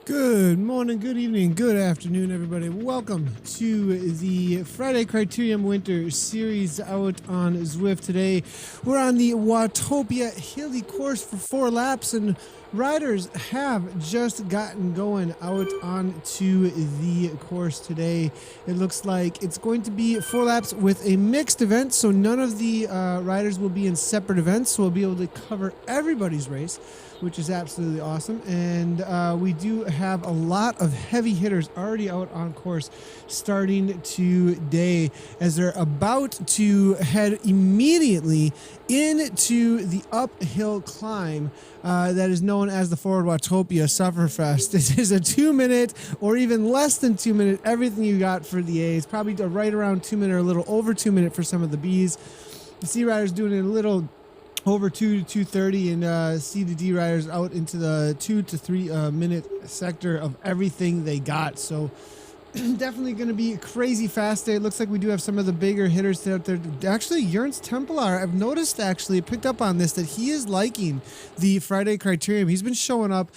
Good morning, good evening, good afternoon, everybody. Welcome to the Friday Criterium Winter Series out on Zwift. Today, we're on the Watopia Hilly course for 4 laps, and riders have just gotten going out onto the course today. It looks like it's going to be 4 laps with a mixed event, so none of the riders will be in separate events, so we'll be able to cover everybody's race, which is absolutely awesome. And we do have a lot of heavy hitters already out on course starting today, as they're about to head immediately into the uphill climb that is known as the Forward Watopia Sufferfest. This is a 2-minute or even less than 2-minute, everything you got for the A's, probably right around 2 minute or a little over 2 minute for some of the B's. The C riders doing it a little over 2 to 2:30, and C to D riders out into the 2 to 3 minute sector of everything they got. So definitely going to be a crazy fast day. It looks like we do have some of the bigger hitters out there. Actually, Jurns Templar, I've noticed, actually picked up on this, that he is liking the Friday Criterium. He's been showing up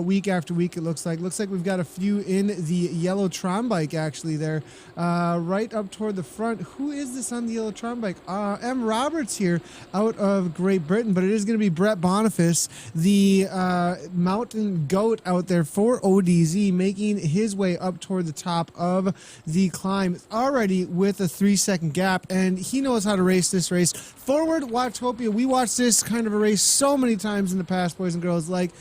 week after week, it looks like. Looks like we've got a few in the yellow Tron bike, actually, there. Right up toward the front. Who is this on the yellow Tron bike? M. Roberts here out of Great Britain, but it is going to be Brett Boniface, the mountain goat out there for ODZ, making his way up toward the top of the climb already with a 3-second gap, and he knows how to race this race. Forward Watopia, we watched this kind of a race so many times in the past, boys and girls. Like,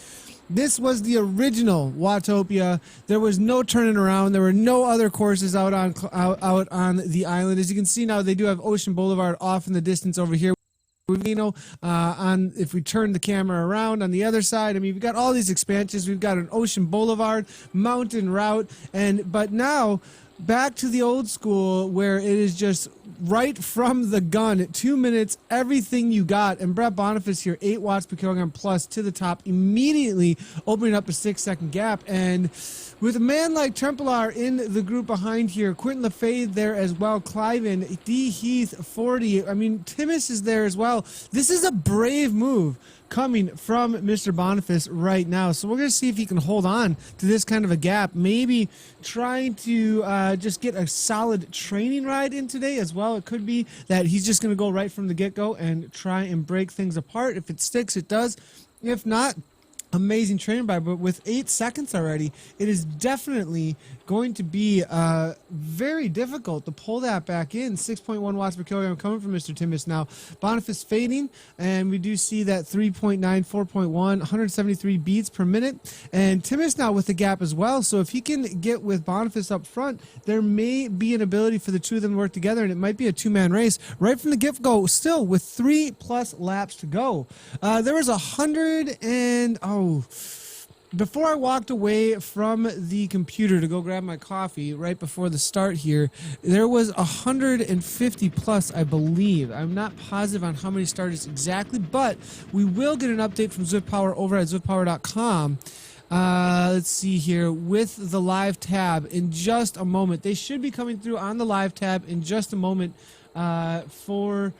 this was the original Watopia. There was no turning around. There were no other courses out on the island. As you can see now, they do have Ocean Boulevard off in the distance over here. If we turn the camera around on the other side, I mean, we've got all these expansions. We've got an Ocean Boulevard, mountain route, but now back to the old school where it is just right from the gun, 2 minutes, everything you got. And Brett Boniface here, 8 watts per kilogram plus to the top, immediately opening up a 6-second gap. And with a man like Templar in the group behind here, Quentin Lefebvre there as well, Cliven, D. Heath, 40. I mean, Timmis is there as well. This is a brave move coming from Mr. Boniface right now. So we're going to see if he can hold on to this kind of a gap. Maybe trying to just get a solid training ride in today as well. It could be that he's just going to go right from the get-go and try and break things apart. If it sticks, it does. If not, amazing training ride. But with 8 seconds already, it is definitely going to be very difficult to pull that back in. 6.1 watts per kilogram coming from Mr. Timmis now. Boniface fading, and we do see that 3.9, 4.1, 173 beats per minute. And Timmis now with the gap as well. So if he can get with Boniface up front, there may be an ability for the two of them to work together, and it might be a 2-man race right from the get-go, still with 3+ laps to go. There was 100 and... before I walked away from the computer to go grab my coffee right before the start here, there was 150 plus, I believe. I'm not positive on how many starters exactly, but we will get an update from Zwift Power over at zwiftpower.com. Let's see here with the live tab in just a moment. They should be coming through on the live tab in just a moment to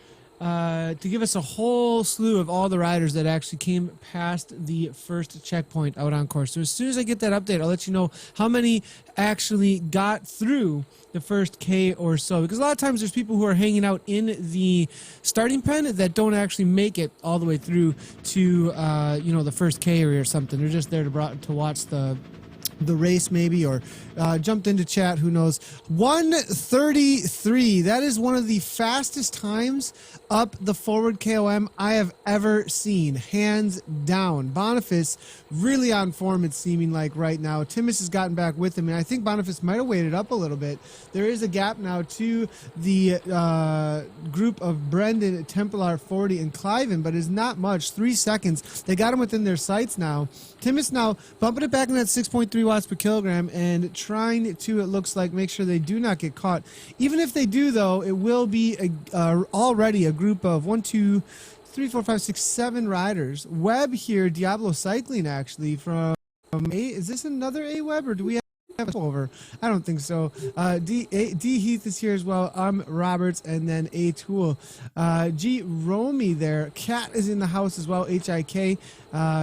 give us a whole slew of all the riders that actually came past the first checkpoint out on course. So as soon as I get that update, I'll let you know how many actually got through the first K or so. Because a lot of times there's people who are hanging out in the starting pen that don't actually make it all the way through to the first K or something. They're just there to watch the race maybe, or jumped into chat, who knows. 1:33, that is one of the fastest times up the forward KOM I have ever seen, hands down. Boniface really on form, it's seeming like right now. Timmis has gotten back with him, and I think Boniface might have waited up a little bit. There is a gap now to the group of Brendan, Templar, 40, and Cliven, but it's not much, 3 seconds. They got him within their sights now. Timmis now bumping it back in that 6.3 watts per kilogram and trying to, it looks like, make sure they do not get caught. Even if they do, though, it will be already a group of 1, 2, 3, 4, 5, 6, 7 riders. Webb here, Diablo Cycling, actually, from A. Is this another A Webb, or do we over. I don't think so. D Heath is here as well. I'm Roberts, and then A Tool. G Romy there. Cat is in the house as well. HIK.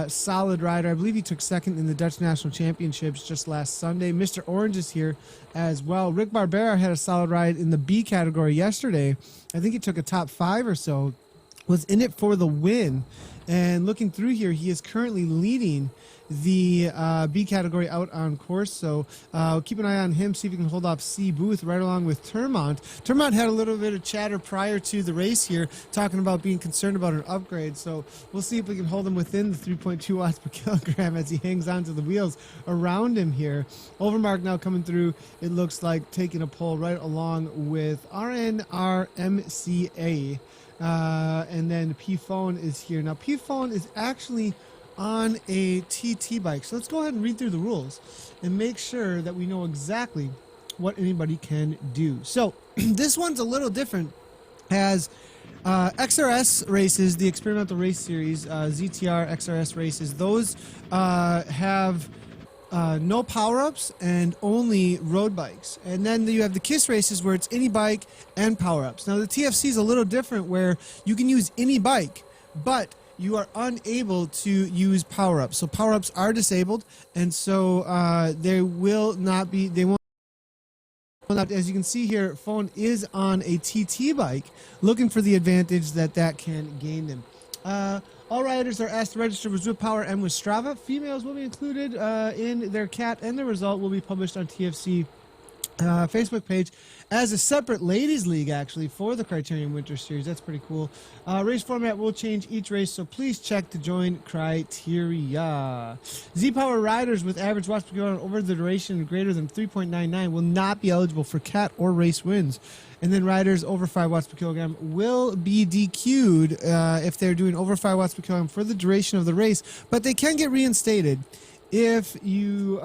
Solid rider. I believe he took second in the Dutch National Championships just last Sunday. Mr. Orange is here as well. Rick Barbera had a solid ride in the B category yesterday. I think he took a top 5 or so. Was in it for the win. And looking through here, he is currently leading the B category out on course. So keep an eye on him, see if he can hold off C Booth right along with Termont. Termont had a little bit of chatter prior to the race here, talking about being concerned about an upgrade. So we'll see if we can hold him within the 3.2 watts per kilogram as he hangs onto the wheels around him here. Overmark now coming through. It looks like taking a pull right along with RNRMCA. And then P-Phone is here. Now, P-Phone is actually on a TT bike. So let's go ahead and read through the rules and make sure that we know exactly what anybody can do. So this one's a little different. As XRS races, the Experimental Race Series, ZTR XRS races, those have no power-ups and only road bikes. And then you have the KISS races where it's any bike and power-ups. Now the TFC is a little different where you can use any bike, but you are unable to use power-ups. So power-ups are disabled, and so they will not be, they won't. As you can see here, Phone is on a TT bike, looking for the advantage that can gain them. All riders are asked to register with Zwift Power and with Strava. Females will be included in their cat, and the result will be published on TFC Facebook page as a separate ladies league, actually, for the Criterium Winter Series. That's pretty cool. Race format will change each race, so please check to join Criteria. Z-Power riders with average watts per kilogram over the duration greater than 3.99 will not be eligible for cat or race wins. And then riders over 5 watts per kilogram will be DQ'd if they're doing over 5 watts per kilogram for the duration of the race, but they can get reinstated if you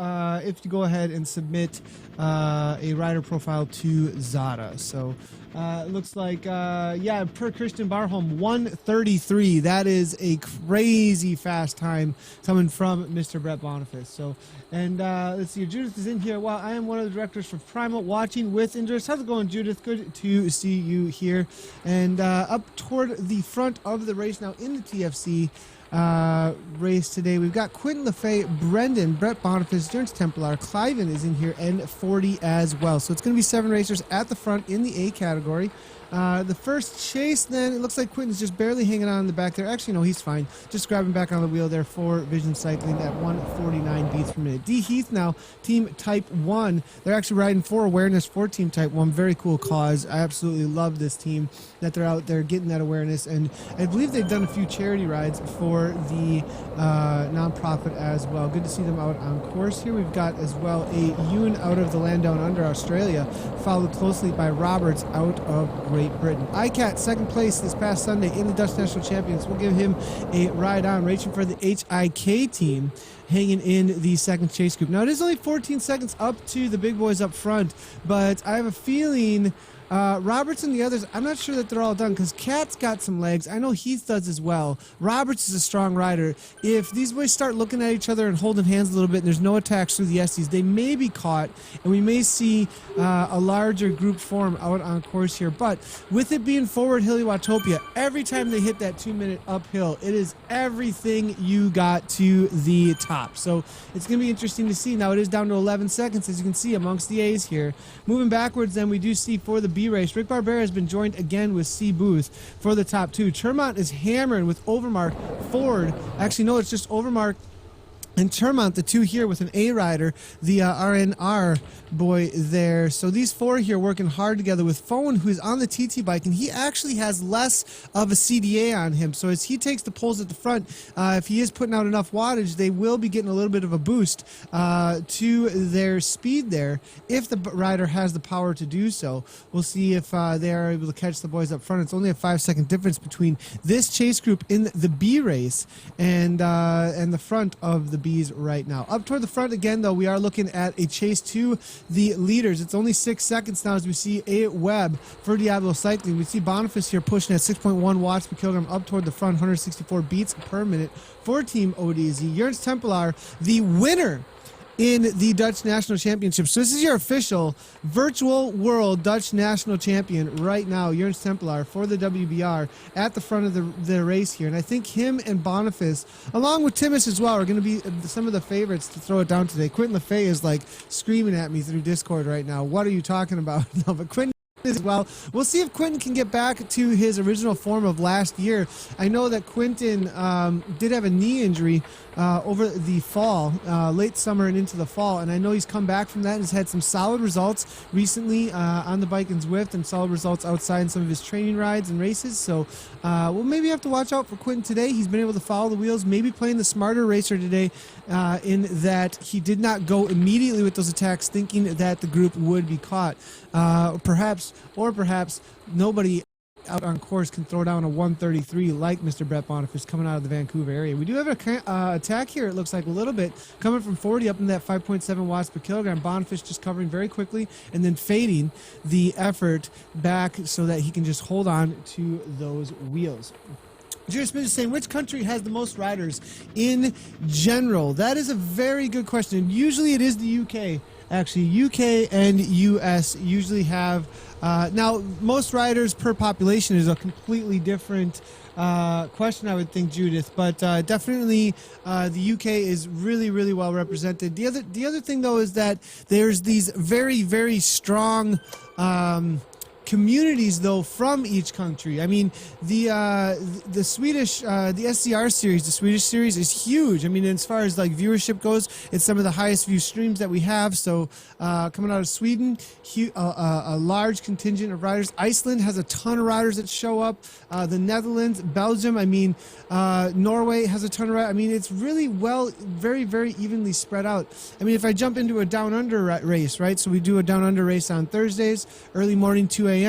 go ahead and submit a rider profile to Zada. So it looks like, yeah, per Christian Barholm, 1:33. That is a crazy fast time coming from Mr. Brett Boniface. So, and let's see, Judith is in here. Well, I am one of the directors for Primal, watching with interest. How's it going, Judith? Good to see you here. And up toward the front of the race now in the TFC race today, we've got Quentin LaFay, Brendan, Brett Boniface, Jones Templar, Cliven is in here, and 40 as well. So it's going to be 7 racers at the front in the A category. The first chase, then, it looks like Quentin's just barely hanging on in the back there. Actually, no, he's fine. Just grabbing back on the wheel there for Vision Cycling at 149 beats per minute. D Heath now, Team Type 1. They're actually riding for awareness for Team Type 1. Very cool cause. I absolutely love this team, that they're out there getting that awareness. And I believe they've done a few charity rides for the nonprofit as well. Good to see them out on course here. We've got as well a Yoon out of the land down under Australia, followed closely by Roberts out of Great Britain. ICAT, second place this past Sunday in the Dutch National Champions. We'll give him a ride on, racing for the HIK team, hanging in the second chase group. Now, it is only 14 seconds up to the big boys up front, but I have a feeling Roberts and the others, I'm not sure that they're all done, because Cat's got some legs. I know Heath does as well. Roberts is a strong rider. If these boys start looking at each other and holding hands a little bit and there's no attacks through the Estes, they may be caught, and we may see a larger group form out on course here. But with it being forward hilly Watopia, every time they hit that 2-minute uphill, it is everything you got to the top. So it's going to be interesting to see. Now it is down to 11 seconds, as you can see, amongst the A's here. Moving backwards, then, we do see for the B race, Rick Barbera has been joined again with C Booth for the top 2. Termont is hammering with Overmark, Ford. Actually, no, it's just Overmark and Termont, the 2 here with an A rider, the RNR boy there. So these 4 here working hard together with Phone, who's on the TT bike, and he actually has less of a CDA on him. So as he takes the poles at the front, if he is putting out enough wattage, they will be getting a little bit of a boost to their speed there, if the rider has the power to do so. We'll see if they are able to catch the boys up front. It's only a 5-second difference between this chase group in the B race and the front of the Bs right now. Up toward the front again, though, we are looking at a chase to the leaders. It's only 6 seconds now as we see a Webb for Diablo Cycling. We see Boniface here pushing at 6.1 watts per kilogram up toward the front, 164 beats per minute for Team ODZ. Jurns Templar, the winner in the Dutch National Championship. So this is your official virtual world Dutch National Champion right now, Jurns Tempelaar, for the WBR at the front of the race here. And I think him and Boniface, along with Timmins as well, are going to be some of the favorites to throw it down today. Quentin Lefebvre is like screaming at me through Discord right now. What are you talking about? No, but Quentin as well. We'll see if Quentin can get back to his original form of last year. I know that Quentin did have a knee injury over the fall, late summer and into the fall, and I know he's come back from that and has had some solid results recently on the bike and Zwift, and solid results outside in some of his training rides and races. So we'll maybe have to watch out for Quentin today. He's been able to follow the wheels, maybe playing the smarter racer today, in that he did not go immediately with those attacks thinking that the group would be caught. Perhaps nobody out on course can throw down a 133 like Mr. Brett Boniface coming out of the Vancouver area. We do have an attack here, it looks like, a little bit, coming from 40 up in that 5.7 watts per kilogram. Boniface just covering very quickly and then fading the effort back so that he can just hold on to those wheels. Jerry Smith is saying, which country has the most riders in general? That is a very good question. Usually it is the UK. Actually, UK and US usually have, now most riders per population is a completely different question, I would think, Judith, but definitely the UK is really, really well represented. The other thing, though, is that there's these very, very strong communities, though, from each country. I mean, the Swedish, the SCR series, the Swedish series is huge. I mean, as far as like viewership goes, it's some of the highest view streams that we have. So coming out of Sweden, a large contingent of riders. Iceland has a ton of riders that show up. The Netherlands, Belgium, I mean, Norway has a ton of riders. I mean, it's really very, very evenly spread out. I mean, if I jump into a down under race, right? So we do a down under race on Thursdays, early morning, 2 a.m.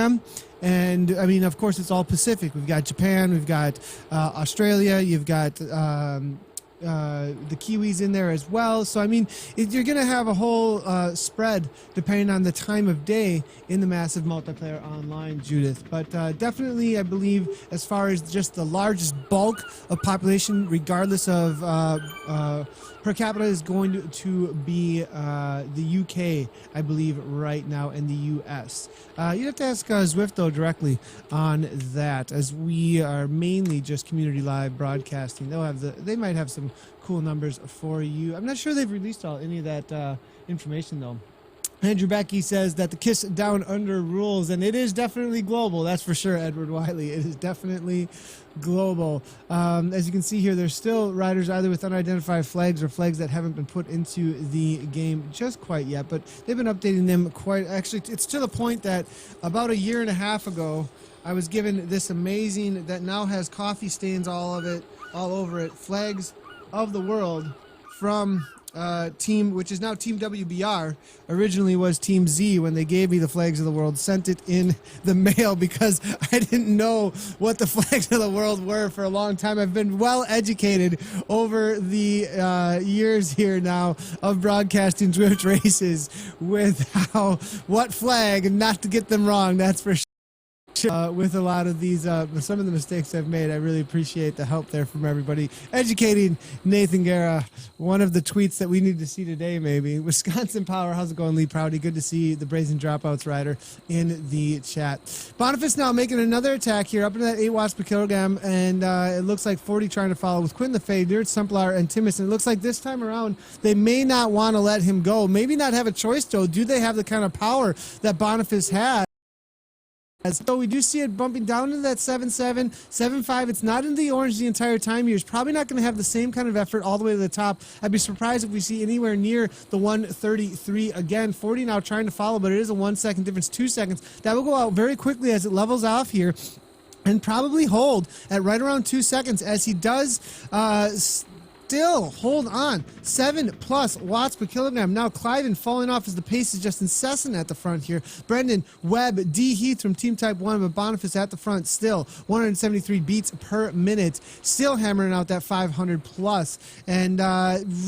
And I mean, of course, it's all Pacific. We've got Japan, we've got Australia, you've got the Kiwis in there as well. So I mean, you're going to have a whole spread depending on the time of day in the massive multiplayer online, Judith. But definitely, I believe, as far as just the largest bulk of population, regardless of per capita, is going to be the UK, I believe, right now, and the US. You'd have to ask Zwift, though, directly on that, as we are mainly just community live broadcasting. They might have some cool numbers for you. I'm not sure they've released any of that information, though. Andrew Becky says that the KISS Down Under rules, and it is definitely global, that's for sure, Edward Wiley. It is definitely global. As you can see here, there's still riders either with unidentified flags or flags that haven't been put into the game just quite yet, but they've been updating them quite. Actually, it's to the point that about a year and a half ago, I was given this amazing, that now has coffee stains all over it, flags of the world from team, which is now Team WBR, originally was Team Z when they gave me the flags of the world, sent it in the mail because I didn't know what the flags of the world were for a long time. I've been well educated over the years here now of broadcasting Zwift races with what flag, and not to get them wrong, that's for sure. With a lot of these, some of the mistakes I've made, I really appreciate the help there from everybody. Educating Nathan Guerra, one of the tweets that we need to see today, maybe. Wisconsin Power, how's it going, Lee Prouty? Good to see the Brazen Dropouts rider in the chat. Boniface now making another attack here, up into that 8 watts per kilogram, and it looks like 40 trying to follow with Quentin Lefebvre, Jurns Tempelaar, and Timmins. And it looks like this time around, they may not want to let him go. Maybe not have a choice, though. Do they have the kind of power that Boniface has? So we do see it bumping down to that 7.7, 7.5. It's not in the orange the entire time. You're probably not going to have the same kind of effort all the way to the top. I'd be surprised if we see anywhere near the 133 again. 40 now trying to follow, but it is a 1 second difference, 2 seconds. That will go out very quickly as it levels off here and probably hold at right around 2 seconds as he does still hold on. 7+ watts per kilogram. Now Cliven falling off as the pace is just incessant at the front here. Brendan, Webb, D. Heath from Team Type 1, but Boniface at the front still. 173 beats per minute. Still hammering out that 500+. And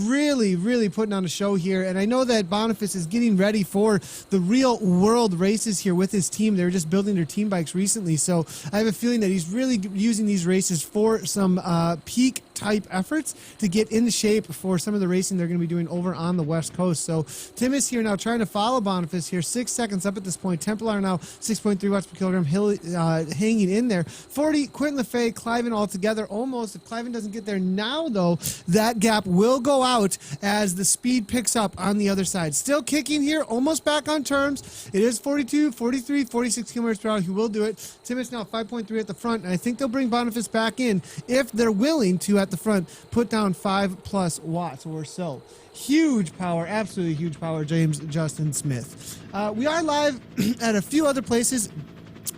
really, really putting on a show here. And I know that Boniface is getting ready for the real world races here with his team. They were just building their team bikes recently. So I have a feeling that he's really using these races for some peak type efforts to get into shape for some of the racing they're going to be doing over on the West Coast. So Tim is here now trying to follow Boniface here. 6 seconds up at this point. Templar now 6.3 watts per kilogram, hanging in there. 40, Quentin LaFay, Cliven all together almost. If Cliven doesn't get there now, though, that gap will go out as the speed picks up on the other side. Still kicking here, almost back on terms. It is 42, 43, 46 kilometers per hour. He will do it. Tim is now 5.3 at the front, and I think they'll bring Boniface back in if they're willing to, at the front, put down 5+ watts or so. Huge power, absolutely huge power, James Justin Smith. We are live at a few other places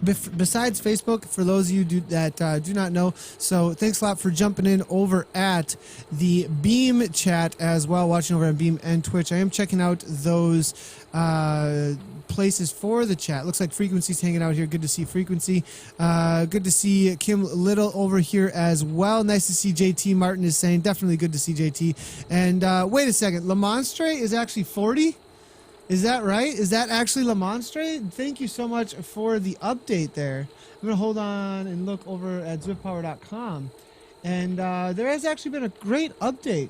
besides Facebook, for those of you that do not know. So thanks a lot for jumping in over at the Beam chat as well, watching over on Beam and Twitch. I am checking out those places for the chat. Looks like Frequency's hanging out here. Good to see Frequency. Good to see Kim Little over here as well. Nice to see JT. Martin is saying definitely good to see JT. And wait a second, Le Monstre is actually 40? Is that right? Is that actually Le Monstre? Thank you so much for the update there. I'm going to hold on and look over at ZwiftPower.com. And there has actually been a great update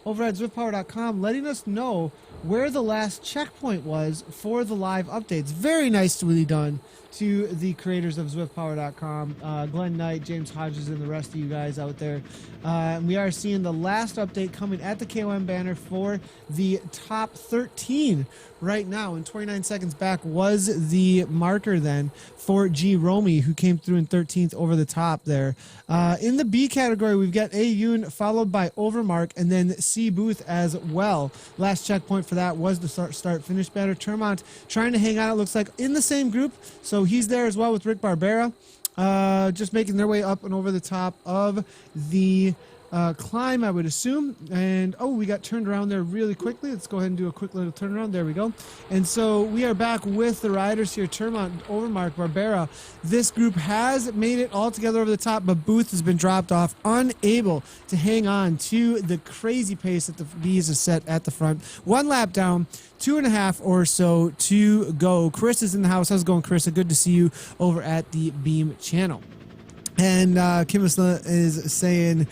over at ZwiftPower.com letting us know where the last checkpoint was for the live updates. Very nicely done to the creators of ZwiftPower.com, Glenn Knight, James Hodges, and the rest of you guys out there. We are seeing the last update coming at the KOM banner for the top 13 right now, and 29 seconds back was the marker then for G. Romy, who came through in 13th over the top there. In the B category, we've got A. Yoon followed by Overmark, and then C. Booth as well. Last checkpoint for that was the start-finish banner. Termont trying to hang out, it looks like, in the same group, so he's there as well with Rick Barbera. Just making their way up and over the top of the climb, I would assume. And oh, we got turned around there really quickly. Let's go ahead and do a quick little turnaround. There we go. And so we are back with the riders here. Termont, Overmark, Barbera. This group has made it all together over the top, but Booth has been dropped off, unable to hang on to the crazy pace that the Bees has set at the front. 1 lap down, 2.5 or so to go. Chris is in the house. How's it going, Chris? Good to see you over at the Beam channel. And Kim is saying,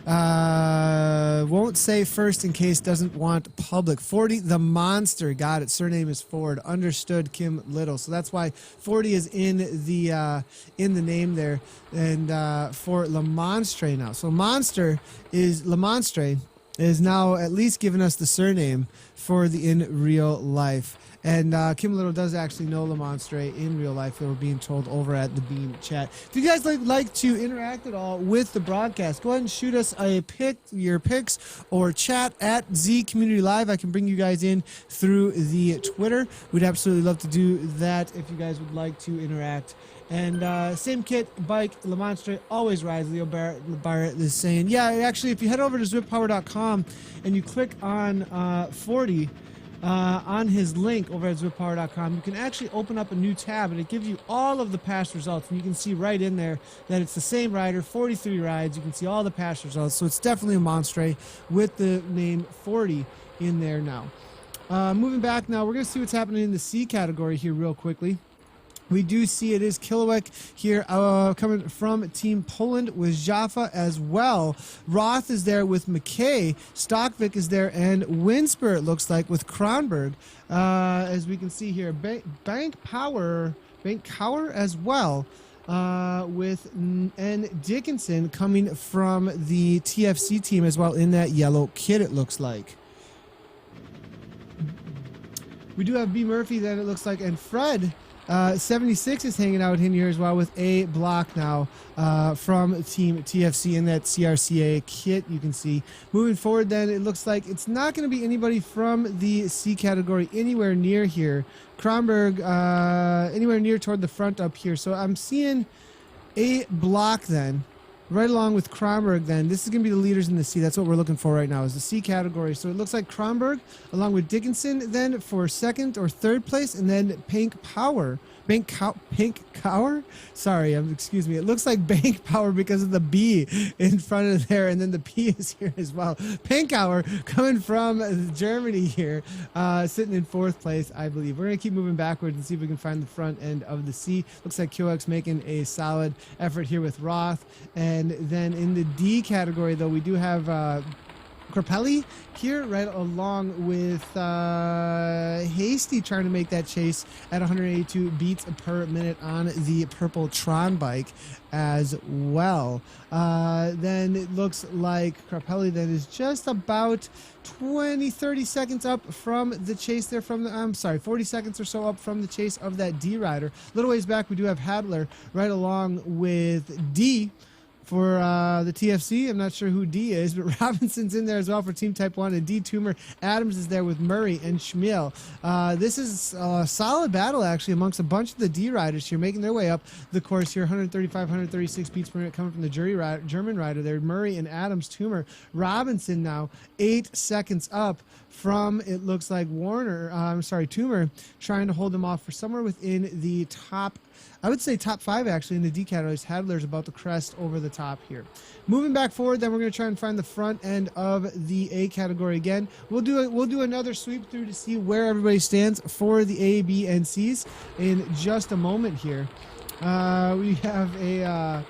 won't say first in case doesn't want public. 40, the monster. Got it. Surname is Ford. Understood, Kim Little. So that's why 40 is in the name there. And for Le Monstre now. So Le Monstre is now at least giving us the surname for the in real life. And Kim Little does actually know Le Monstre in real life. They were being told over at the Beam chat. If you guys like to interact at all with the broadcast, go ahead and shoot us your pics or chat at Z Community Live. I can bring you guys in through the Twitter. We'd absolutely love to do that if you guys would like to interact. And same kit, bike, Le Monstre, always rides. Leo Barrett is saying, yeah, actually, if you head over to ZwiftPower.com and you click on 40, on his link over at ZwiftPower.com, you can actually open up a new tab, and it gives you all of the past results. And you can see right in there that it's the same rider, 43 rides. You can see all the past results. So it's definitely a Monstre with the name 40 in there now. Moving back now, we're going to see what's happening in the C category here real quickly. We do see it is Kilowek here coming from Team Poland with Jaffa as well. Roth is there with McKay. Stockvik is there, and Winsper, it looks like, with Kronberg. As we can see here, Bank Power as well. With N. Dickinson coming from the TFC team as well in that yellow kit, it looks like. We do have B. Murphy then, it looks like, and Fred 76 is hanging out in here as well with A. Block now from Team TFC in that CRCA kit, you can see. Moving forward then, it looks like it's not going to be anybody from the C category anywhere near here. Kronberg anywhere near toward the front up here. So I'm seeing A. Block then, right along with Kronberg then. This is going to be the leaders in the C. That's what we're looking for right now, is the C category. So it looks like Kronberg along with Dickinson then for second or third place, and then Pink Cower. Sorry, excuse me. It looks like Bank Power because of the B in front of there, and then the P is here as well. Pink Hour coming from Germany here, sitting in fourth place, I believe. We're going to keep moving backwards and see if we can find the front end of the C. Looks like QX making a solid effort here with Roth. And then in the D category, though, we do have Crapelli here, right along with Hasty trying to make that chase at 182 beats per minute on the purple Tron bike as well. Then it looks like Crapelli then is just about 30 seconds up from the chase there from the, I'm sorry, 40 seconds or so up from the chase of that D rider. A little ways back, we do have Hadler right along with D for the TFC. I'm not sure who D is, but Robinson's in there as well for Team Type 1, and D Toomer Adams is there with Murray and Schmiel. This is a solid battle, actually, amongst a bunch of the D riders here, making their way up the course here. 135, 136 beats per minute coming from the German rider there. Murray and Adams, Toomer. Robinson now 8 seconds up from, it looks like Toomer, trying to hold them off for somewhere within the top, I would say top 5 actually in the D categories. Hadler's about to crest over the top here. Moving back forward, then we're going to try and find the front end of the A category again. We'll do another sweep through to see where everybody stands for the A, B, and C's in just a moment here. We have a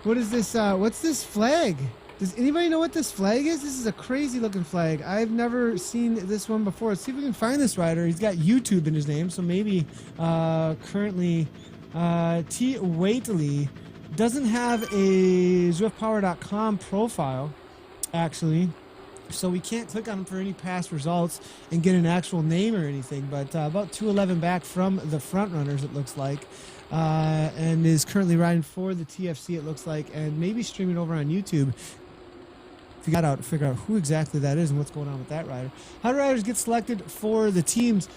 what is this? What's this flag? Does anybody know what this flag is? This is a crazy looking flag. I've never seen this one before. Let's see if we can find this rider. He's got YouTube in his name, so maybe currently T. Waitley doesn't have a ZwiftPower.com profile, actually. So we can't click on him for any past results and get an actual name or anything, but about 211 back from the front runners, it looks like. And is currently riding for the TFC, it looks like, and maybe streaming over on YouTube. Figure out who exactly that is and what's going on with that rider. How do riders get selected for the teams?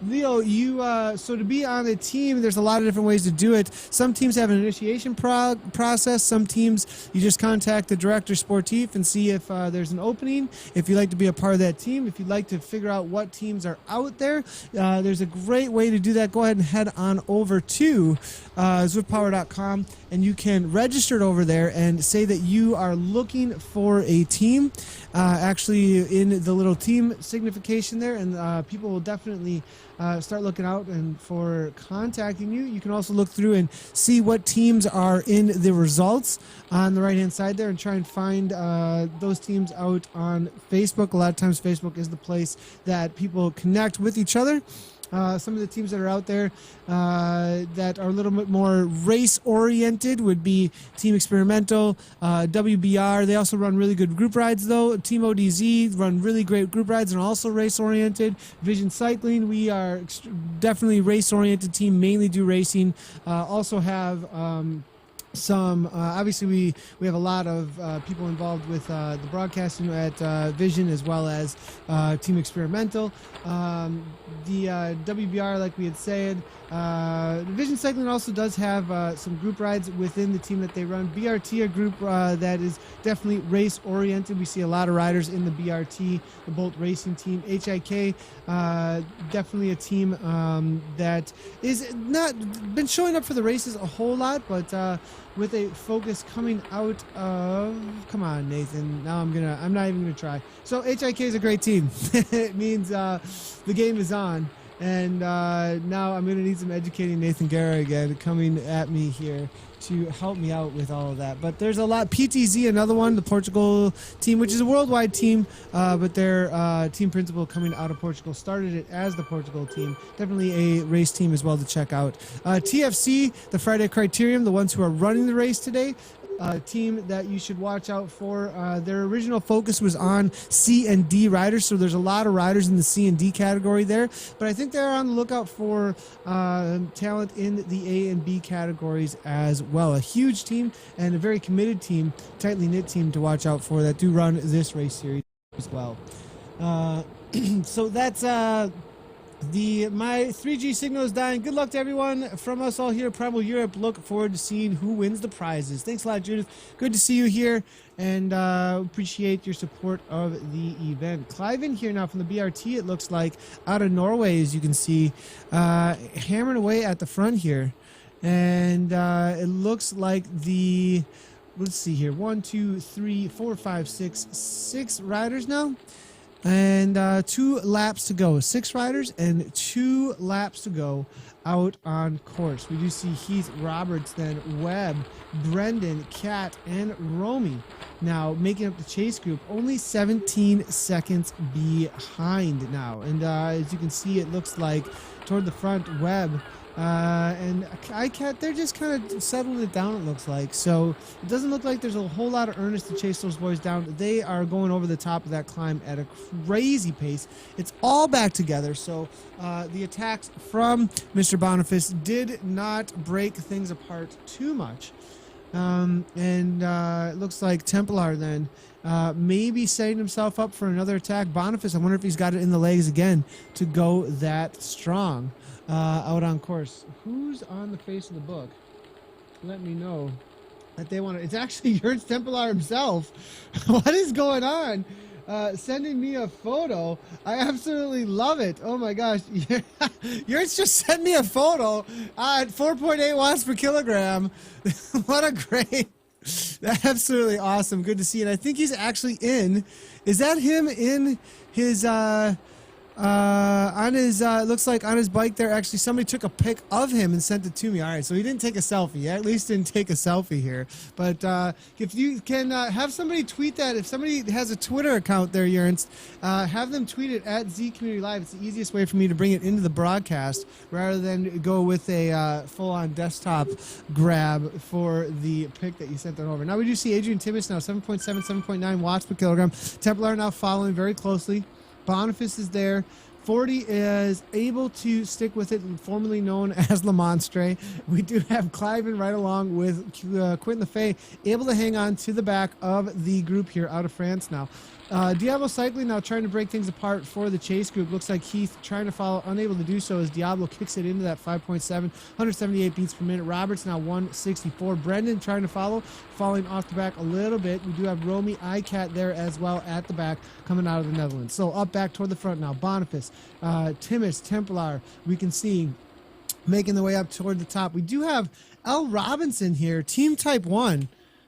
Leo, so to be on a team, there's a lot of different ways to do it. Some teams have an initiation process. Some teams, you just contact the director sportif and see if there's an opening. If you'd like to be a part of that team, if you'd like to figure out what teams are out there, there's a great way to do that. Go ahead and head on over to ZwiftPower.com, and you can register it over there and say that you are looking for a team. Actually, in the little team signification there, and people will definitely start looking out and for contacting you. You can also look through and see what teams are in the results on the right hand side there and try and find those teams out on Facebook. A lot of times Facebook is the place that people connect with each other. Some of the teams that are out there that are a little bit more race-oriented would be Team Experimental, WBR. They also run really good group rides, though. Team ODZ run really great group rides and also race-oriented. Vision Cycling, we are definitely race-oriented team, mainly do racing. Also have some obviously we have a lot of people involved with the broadcasting at Vision, as well as Team Experimental. The WBR, like we had said, Vision Cycling also does have some group rides within the team that they run. BRT, a group that is definitely race oriented. We see a lot of riders in the BRT, the Bolt Racing team. HIK, definitely a team that is not been showing up for the races a whole lot, but with a focus coming out of, come on Nathan, now I'm not even gonna try. So HIK is a great team. It means the game is on, and now I'm gonna need some educating Nathan Guerra again coming at me here to help me out with all of that. But there's a lot. PTZ, another one, the Portugal team, which is a worldwide team, but their team principal coming out of Portugal started it as the Portugal team. Definitely a race team as well to check out. TFC, the Friday Criterium, the ones who are running the race today. Team that you should watch out for. Their original focus was on C and D riders, so there's a lot of riders in the C and D category there, but I think they're on the lookout for talent in the A and B categories as well. A huge team and a very committed team, tightly knit team to watch out for that do run this race series as well. So that's my 3G signal is dying. Good luck to everyone from us all here at Primal Europe. Look forward to seeing who wins the prizes. Thanks a lot, Judith. Good to see you here, and appreciate your support of the event. Clive in here now from the BRT, it looks like, out of Norway, as you can see, hammering away at the front here. And it looks like let's see here, 1, 2, 3, 4, 5, 6 riders now. And 2 laps to go. 6 riders and 2 laps to go out on course. We do see Heath, Roberts, then Webb, Brendan, Kat, and Romy now, making up the chase group, only 17 seconds behind now. And as you can see, it looks like toward the front, Webb and iCat, they're just kind of settling it down, it looks like. So it doesn't look like there's a whole lot of earnest to chase those boys down. They are going over the top of that climb at a crazy pace. It's all back together. So the attacks from Mr. Boniface did not break things apart too much. It looks like Templar then maybe setting himself up for another attack. Boniface, I wonder if he's got it in the legs again to go that strong out on course. Who's on the face of the book? Let me know that they want to. It's actually Yurts Templar himself. What is going on? Sending me a photo. I absolutely love it. Oh my gosh. Yurts just sent me a photo at 4.8 watts per kilogram. What a great, absolutely awesome. Good to see it. I think he's actually in. Is that him in his, on his, looks like on his bike there, actually somebody took a pic of him and sent it to me. All right, so he didn't take a selfie. At least didn't take a selfie here. But if you can have somebody tweet that, if somebody has a Twitter account there, Ernst, have them tweet it at Z Community Live. It's the easiest way for me to bring it into the broadcast rather than go with a full-on desktop grab for the pic that you sent them over. Now we do see Adrian Tibbetts now, 7.7, 7.9 watts per kilogram. Templar now following very closely. Boniface is there. 40 is able to stick with it, formerly known as Le Monstre. We do have Cliven right along with Quentin Lefay, able to hang on to the back of the group here out of France now. Diablo Cycling now trying to break things apart for the chase group. Looks like Heath trying to follow, unable to do so as Diablo kicks it into that 5.7, 178 beats per minute. Roberts now 164. Brendan trying to follow, falling off the back a little bit. We do have Romy iCat there as well at the back coming out of the Netherlands. So up back toward the front now. Boniface, Timmins, Templar, we can see making the way up toward the top. We do have L. Robinson here, Team Type 1.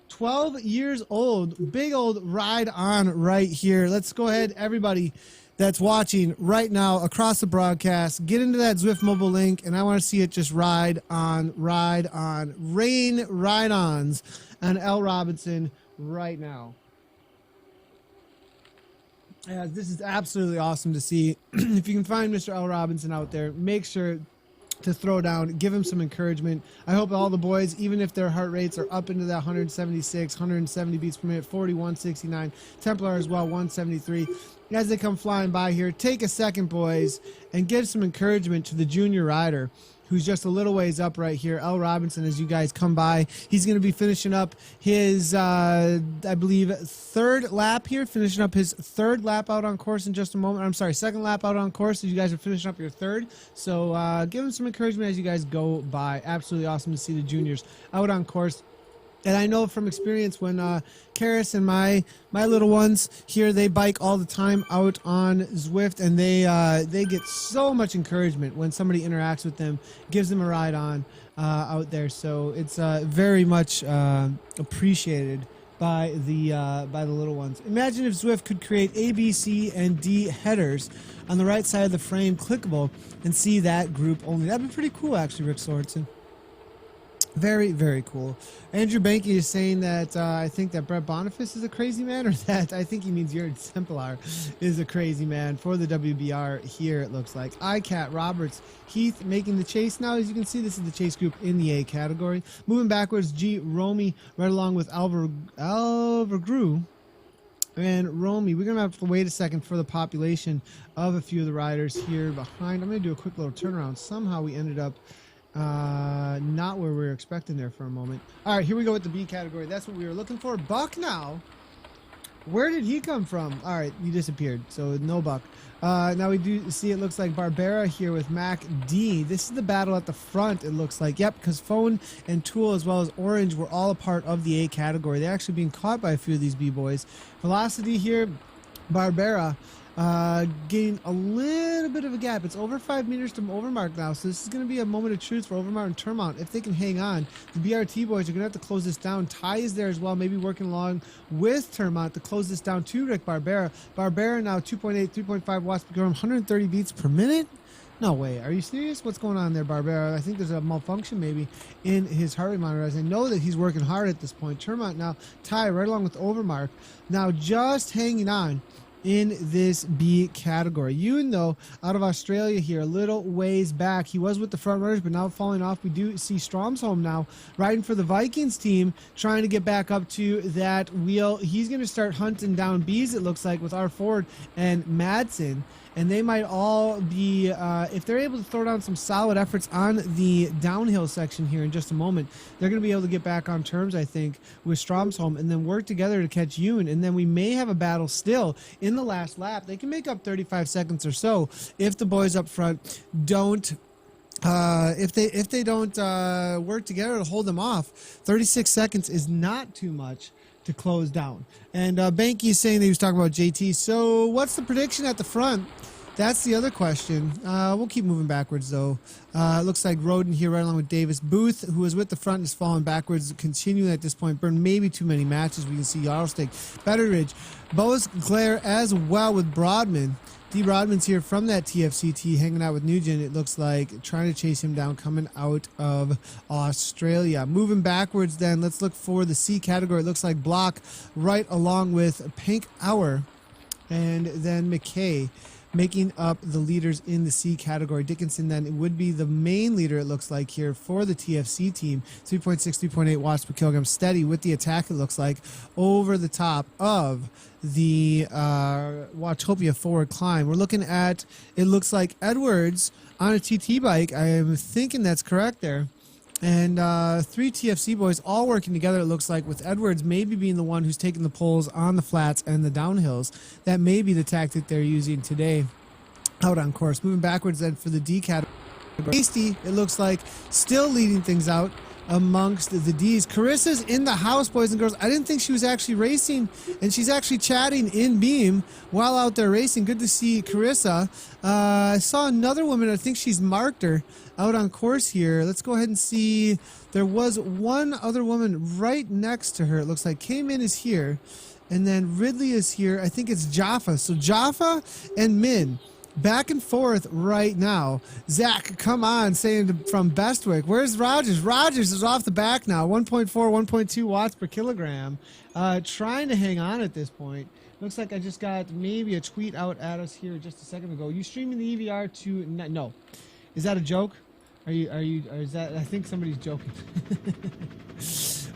12 years old, big old ride on right here. Let's go ahead, everybody that's watching right now across the broadcast, get into that Zwift mobile link, and I want to see it just ride on, rain ride-ons on L. Robinson right now. Yeah, this is absolutely awesome to see. If you can find Mr. L. Robinson out there, make sure to throw down, give him some encouragement. I hope all the boys, even if their heart rates are up into that 176, 170 beats per minute, 40, 169, Templar as well, 173. As they come flying by here, take a second, boys, and give some encouragement to the junior rider who's just a little ways up right here, L. Robinson, as you guys come by. He's going to be finishing up his, I believe, third lap here, finishing up his third lap out on course in just a moment. I'm sorry, second lap out on course as you guys are finishing up your third. So give him some encouragement as you guys go by. Absolutely awesome to see the juniors out on course. And I know from experience when Karis and my little ones here, they bike all the time out on Zwift, and they get so much encouragement when somebody interacts with them, gives them a ride on out there. So it's very much appreciated by the little ones. Imagine if Zwift could create A, B, C, and D headers on the right side of the frame, clickable, and see that group only. That'd be pretty cool, actually, Rick Sorensen. Very, very cool. Andrew Banky is saying that I think that Brett Boniface is a crazy man, or that I think he means Yurd Templar is a crazy man for the WBR here, it looks like. iCat, Roberts, Heath making the chase. Now, as you can see, this is the chase group in the A category. Moving backwards, G. Romy right along with Alvergru. And Romy, we're going to have to wait a second for the population of a few of the riders here behind. I'm going to do a quick little turnaround. Somehow we ended up not where we were expecting there for a moment. All right, here we go with the B category. That's what we were looking for. Buck now. Where did he come from? All right, he disappeared, so no Buck. Now we do see it looks like Barbera here with Mac D. This is the battle at the front, it looks like. Yep, because Phone and Tool as well as Orange were all a part of the A category. They're actually being caught by a few of these B-boys. Velocity here, Barbera. Getting a little bit of a gap. It's over 5 meters to Overmark now, so this is going to be a moment of truth for Overmark and Termont. If they can hang on, the BRT boys are going to have to close this down. Ty is there as well, maybe working along with Termont to close this down to Rick Barbera. Barbera now 2.8, 3.5 watts per kilogram, 130 beats per minute. No way. Are you serious? What's going on there, Barbera? I think there's a malfunction maybe in his heart rate monitor. As I know that he's working hard at this point. Termont now tied right along with Overmark. Now just hanging on in this B category. Yoon, though, out of Australia here, a little ways back. He was with the front runners, but now falling off. We do see Stromsholm now riding for the Vikings team, trying to get back up to that wheel. He's going to start hunting down B's, it looks like, with R. Ford and Madsen. And they might all be, if they're able to throw down some solid efforts on the downhill section here in just a moment, they're going to be able to get back on terms, I think, with Stromsholm and then work together to catch Yoon. And then we may have a battle still in the last lap. They can make up 35 seconds or so if the boys up front don't if they don't work together to hold them off. 36 seconds is not too much to close down. And Banky is saying that he was talking about JT. So what's the prediction at the front? That's the other question. We'll keep moving backwards, though. It looks like Roden here right along with Davis. Booth, who was with the front, is falling backwards, continuing at this point. Burned maybe too many matches. We can see Yarlstake, Betteridge, Boas Glare as well with Broadman. D. Rodman's here from that TFCT, hanging out with Nugent, it looks like, trying to chase him down, coming out of Australia. Moving backwards then, let's look for the C category. It looks like Block right along with Pink Hour and then McKay making up the leaders in the C category. Dickinson then would be the main leader, it looks like, here for the TFC team. 3.6, 3.8 watts per kilogram, steady with the attack, it looks like, over the top of the Watopia forward climb. We're looking at, it looks like Edwards on a TT bike. I am thinking that's correct there. And three TFC boys all working together, it looks like, with Edwards maybe being the one who's taking the poles on the flats and the downhills. That may be the tactic they're using today out on course. Moving backwards then for the D category. Hasty, it looks like, still leading things out amongst the D's. Carissa's in the house, boys and girls. I didn't think she was actually racing, and she's actually chatting in beam while out there racing. Good to see Carissa. I saw another woman, I think she's marked her, out on course here. Let's go ahead and see. There was one other woman right next to her, it looks like. Came in is here, and then Ridley is here. I think it's Jaffa. So Jaffa and Min back and forth right now. Zach, come on, saying from Bestwick. Where's Rogers? Rogers is off the back now. 1.4, 1.2 watts per kilogram. Trying to hang on at this point. Looks like I just got maybe a tweet out at us here just a second ago. You streaming the EVR to... No. Is that a joke? Or is that... I think somebody's joking.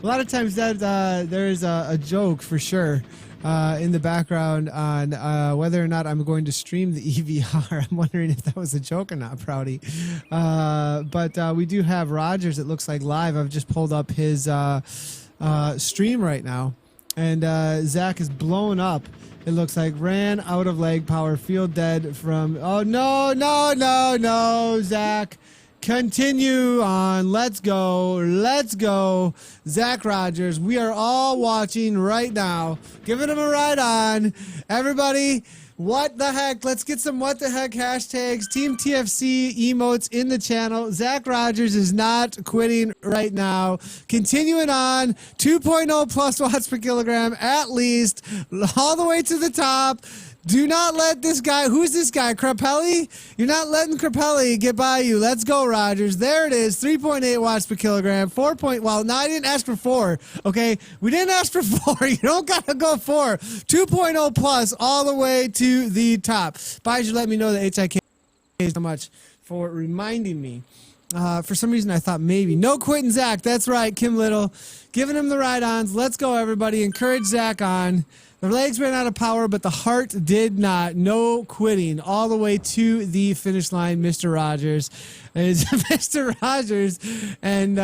A lot of times that there's a joke for sure. In the background on whether or not I'm going to stream the EVR. I'm wondering if that was a joke or not, Proudy. But we do have Rogers, it looks like, live. I've just pulled up his stream right now. And Zach is blowing up. It looks like ran out of leg power, field dead from... Oh, no, Zach. Continue on. Let's go. Let's go. Zach Rogers. We are all watching right now. Giving him a ride on. Everybody, what the heck? Let's get some what the heck hashtags. Team TFC emotes in the channel. Zach Rogers is not quitting right now. Continuing on. 2.0 plus watts per kilogram at least. All the way to the top. Do not let this guy, who's this guy, Crapelli? You're not letting Crapelli get by you. Let's go, Rogers. There it is, 3.8 watts per kilogram, well, no, I didn't ask for 4, okay? We didn't ask for 4. You don't got to go 4. 2.0 plus all the way to the top. Bijou, let me know that HIK so much for reminding me. For some reason, I thought maybe. No quitting Zach. That's right, Kim Little. Giving him the ride-ons. Let's go, everybody. Encourage Zach on. The legs ran out of power, but the heart did not. No quitting all the way to the finish line. Mr. Rogers is Mr. Rogers. And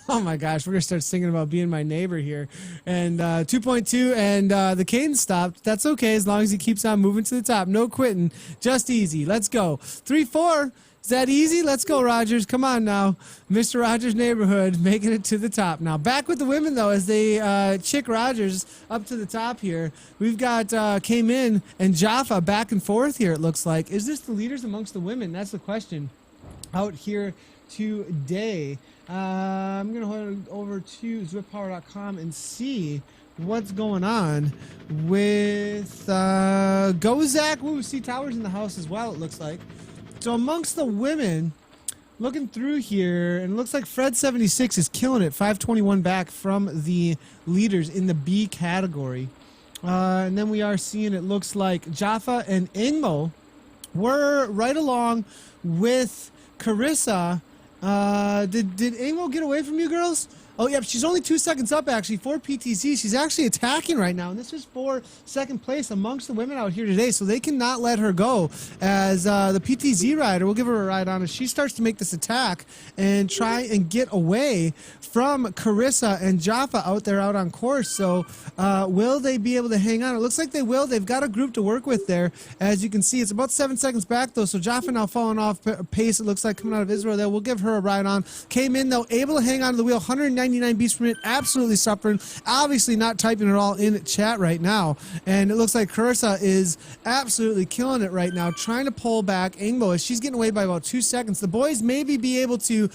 oh my gosh, we're going to start singing about being my neighbor here. And 2.2 and the cadence stopped. That's okay as long as he keeps on moving to the top. No quitting. Just easy. Let's go. 3-4. Is that easy? Let's go, Rogers. Come on now. Mr. Rogers' neighborhood making it to the top. Now, back with the women, though, as they chick Rogers up to the top here. We've got Came In and Jaffa back and forth here, it looks like. Is this the leaders amongst the women? That's the question out here today. I'm going to head over to zwiftpower.com and see what's going on with Go Zach. Ooh, see Towers in the house as well, it looks like. So amongst the women, looking through here, and it looks like Fred76 is killing it, 521 back from the leaders in the B category. And then we are seeing, it looks like Jaffa and Ingmo were right along with Carissa. Did Ingmo get away from you girls? Oh, yeah, she's only 2 seconds up, actually, for PTZ. She's actually attacking right now, and this is for second place amongst the women out here today, so they cannot let her go. As the PTZ rider, we'll give her a ride on as she starts to make this attack and try and get away from Carissa and Jaffa out there out on course. So will they be able to hang on? It looks like they will. They've got a group to work with there. As you can see, it's about 7 seconds back, though, so Jaffa now falling off pace, it looks like, coming out of Israel there. We'll give her a ride on. Came in, though, able to hang on to the wheel, 199 beats per minute, absolutely suffering, obviously not typing it all in chat right now, and it looks like Carissa is absolutely killing it right now, trying to pull back Ingmo as she's getting away by about 2 seconds. The boys maybe be able to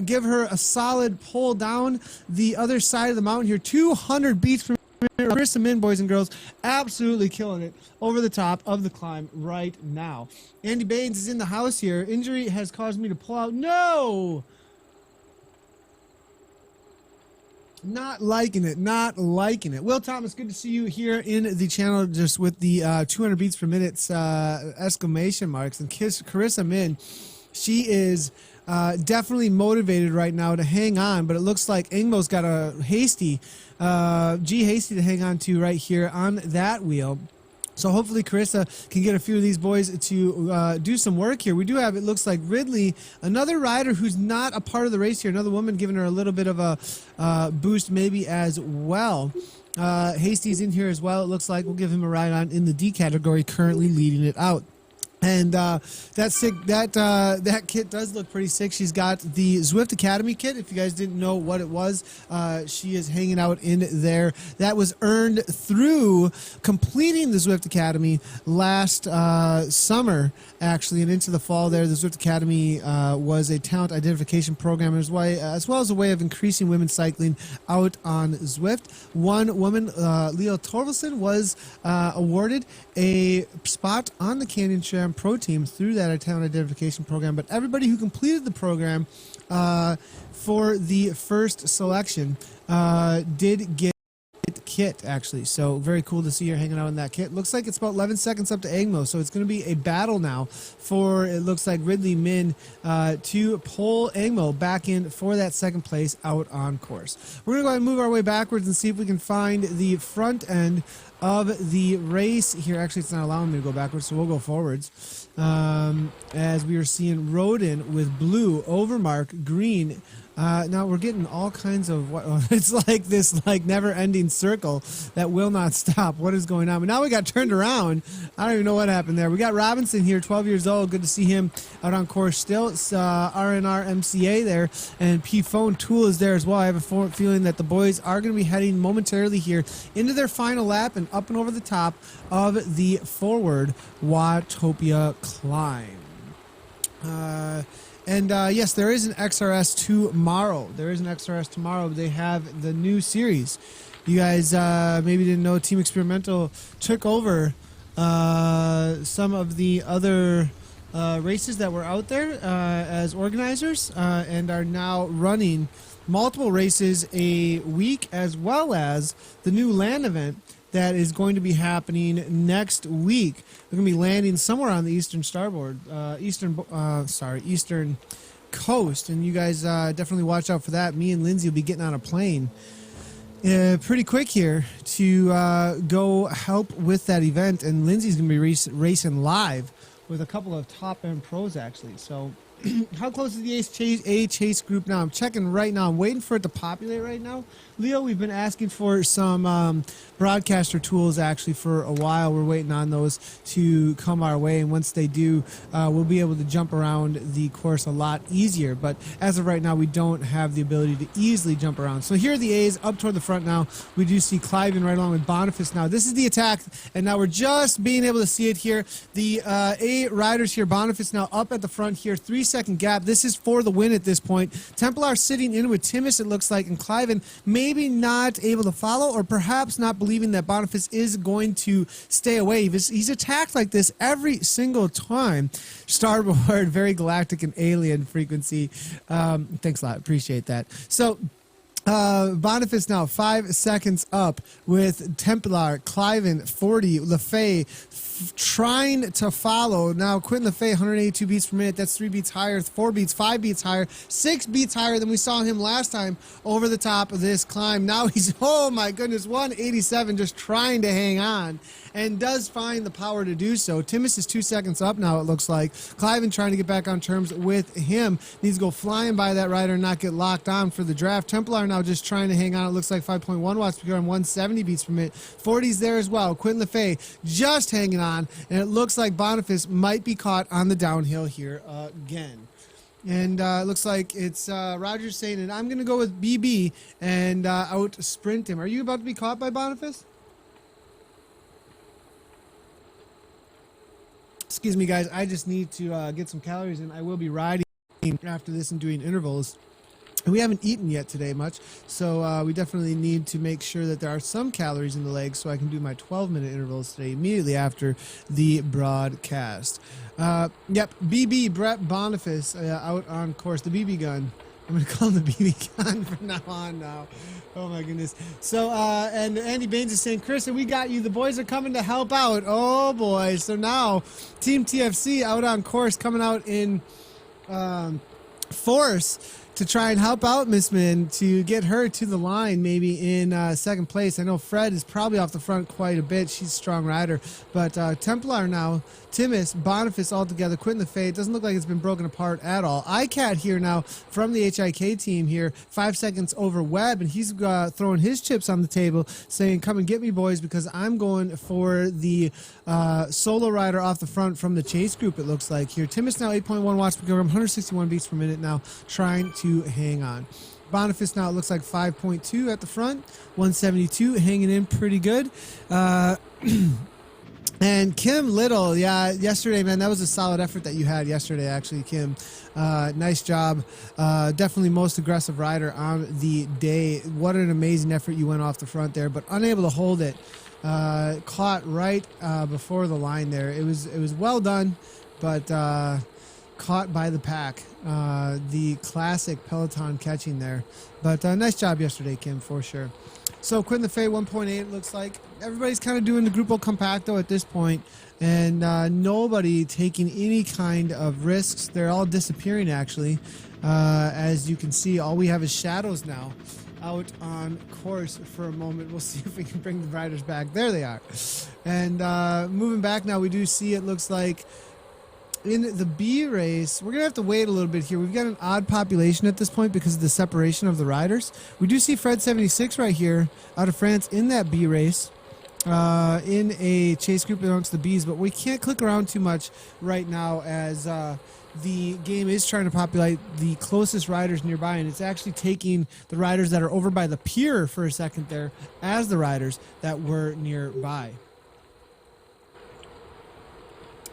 give her a solid pull down the other side of the mountain here. 200 beats per minute. Carissa Min, boys and girls, absolutely killing it over the top of the climb right now. Andy Baines is in the house here. Injury has caused me to pull out. No! Not liking it, not liking it. Will Thomas, good to see you here in the channel, just with the 200 beats per minute exclamation marks. And Carissa Min, she is definitely motivated right now to hang on, but it looks like Ingmo's got a Hasty to hang on to right here on that wheel. So hopefully Carissa can get a few of these boys to do some work here. We do have, it looks like, Ridley, another rider who's not a part of the race here. Another woman giving her a little bit of a boost maybe as well. Hasty's in here as well, it looks like. We'll give him a ride on in the D category, currently leading it out. And that's sick. That kit does look pretty sick. She's got the Zwift Academy kit. If you guys didn't know what it was, she is hanging out in there. That was earned through completing the Zwift Academy last summer, actually, and into the fall there. The Zwift Academy was a talent identification program as well as a way of increasing women's cycling out on Zwift. One woman, Leo Torkelson, was awarded a spot on the Canyon Tram Pro Team through that talent identification program, but everybody who completed the program for the first selection did get kit, actually. So very cool to see her hanging out in that kit. Looks like it's about 11 seconds up to Angmo, so it's going to be a battle now for, it looks like, Ridley Min to pull Angmo back in for that second place out on course. We're going to go ahead and move our way backwards and see if we can find the front end of the race here. Actually, it's not allowing me to go backwards, so we'll go forwards. As we are seeing Rodin with blue, Overmark, green. Now we're getting all kinds of it's like this never-ending circle that will not stop. What is going on? But now we got turned around. I don't even know what happened there. We got Robinson here, 12 years old. Good to see him out on course still. It's RNR MCA there, and P Phone Tool is there as well. I have a feeling that the boys are going to be heading momentarily here into their final lap and up and over the top of the forward Watopia climb. Yes, there is an XRS tomorrow. They have the new series. You guys maybe didn't know Team Experimental took over some of the other races that were out there as organizers and are now running multiple races a week, as well as the new land event that is going to be happening next week. We're going to be landing somewhere on the eastern coast, and you guys definitely watch out for that. Me and Lindsay will be getting on a plane pretty quick here to go help with that event, and Lindsay's going to be racing live with a couple of top-end pros, actually. So how close is the A Chase group now? I'm checking right now. I'm waiting for it to populate right now. Leo, we've been asking for some broadcaster tools actually for a while. We're waiting on those to come our way, and once they do, we'll be able to jump around the course a lot easier. But as of right now, we don't have the ability to easily jump around. So here are the A's up toward the front now. We do see Cliven right along with Boniface now. This is the attack, and now we're just being able to see it here. The A riders here, Boniface now up at the front here, 3 3-second gap. This is for the win at this point. Templar sitting in with Timus, it looks like, and Cliven maybe not able to follow, or perhaps not believing that Boniface is going to stay away. He's attacked like this every single time. Starboard, very galactic and alien frequency. Thanks a lot. Appreciate that. So, Boniface now 5 seconds up with Templar, Cliven 40, LaFay trying to follow. Now Quentin LaFay 182 beats per minute. That's 3 beats higher, 4 beats, 5 beats higher, 6 beats higher than we saw him last time over the top of this climb. Now he's, oh my goodness, 187, just trying to hang on, and does find the power to do so. Timus is 2 seconds up now, it looks like. Cliven trying to get back on terms with him. Needs to go flying by that rider and not get locked on for the draft. Templar now just trying to hang on. It looks like 5.1 watts per on 170 beats per minute. 40's there as well. Quentin LaFay just hanging on, and it looks like Boniface might be caught on the downhill here again. And it looks like it's Roger saying, and I'm going to go with BB and out sprint him. Are you about to be caught by Boniface? Excuse me, guys. I just need to get some calories in. I will be riding after this and doing intervals. And we haven't eaten yet today much, so we definitely need to make sure that there are some calories in the legs so I can do my 12-minute intervals today immediately after the broadcast. Yep, BB, Brett Boniface out on course. The BB gun. I'm going to call him the BB gun from now on now. Oh, my goodness. So, and Andy Baines is saying, Chris, we got you. The boys are coming to help out. Oh, boy. So now Team TFC out on course, coming out in force to try and help out Miss Min to get her to the line, maybe in second place. I know Fred is probably off the front quite a bit. She's a strong rider. But Templar now, Timus, Boniface all together, Quentin LaFay. It doesn't look like it's been broken apart at all. ICAT here now from the HIK team here, 5 seconds over Webb, and he's throwing his chips on the table, saying, come and get me, boys, because I'm going for the solo rider off the front from the chase group, it looks like here. Timus now 8.1 watts per kilogram, 161 beats per minute now, trying to hang on. Boniface now, it looks like 5.2 at the front, 172, hanging in pretty good. And Kim Little, yeah, yesterday, man, that was a solid effort that you had yesterday, actually, Kim. Nice job. Definitely most aggressive rider on the day. What an amazing effort you went off the front there, but unable to hold it. Caught right before the line there. It was well done, but caught by the pack. The classic Peloton catching there. But nice job yesterday, Kim, for sure. So Quentin LaFay 1.8 looks like. Everybody's kind of doing the Grupo Compacto at this point, and nobody taking any kind of risks. They're all disappearing, actually. As you can see, all we have is shadows now out on course for a moment. We'll see if we can bring the riders back. There they are. And moving back now, we do see it looks like in the B race, we're going to have to wait a little bit here. We've got an odd population at this point because of the separation of the riders. We do see Fred 76 right here out of France in that B race, in a chase group amongst the Bs, but we can't click around too much right now as the game is trying to populate the closest riders nearby, and it's actually taking the riders that are over by the pier for a second there as the riders that were nearby.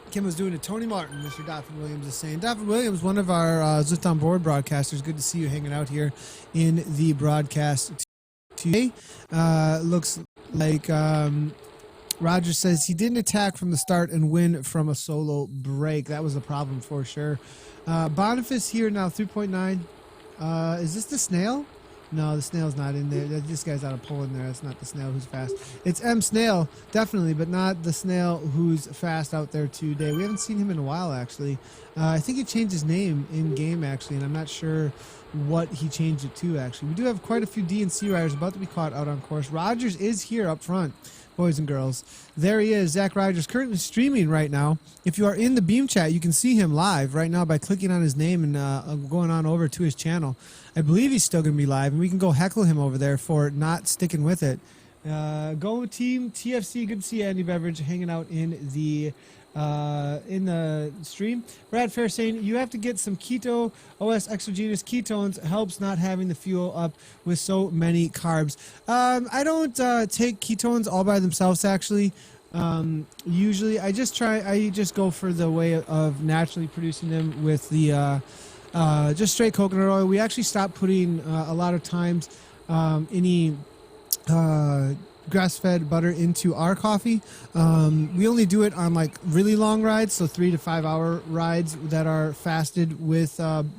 Kim was doing a Tony Martin, Mr. Daphne Williams is saying. Daphne Williams, one of our Zut on Board broadcasters. Good to see you hanging out here in the broadcast today. Looks like Roger says he didn't attack from the start and win from a solo break. That was a problem for sure. Boniface here now, 3.9. Is this the snail? No, the snail's not in there. This guy's out of Poland there. That's not the snail who's fast. It's M Snail, definitely, but not the snail who's fast out there today. We haven't seen him in a while, actually. I think he changed his name in-game, actually, and I'm not sure what he changed it to, actually. We do have quite a few D and C riders about to be caught out on course. Rogers is here up front, boys and girls. There he is, Zach Rogers, currently streaming right now. If you are in the Beam chat, you can see him live right now by clicking on his name and going on over to his channel. I believe he's still going to be live, and we can go heckle him over there for not sticking with it. Go Team TFC. Good to see Andy Beveridge hanging out in the stream. Brad Fair saying you have to get some keto OS exogenous ketones. Helps not having the fuel up with so many carbs. I don't take ketones all by themselves, actually. Usually I just go for the way of naturally producing them with the just straight coconut oil. We actually stopped putting a lot of times any grass-fed butter into our coffee. We only do it on like really long rides, so 3 to 5 hour rides that are fasted with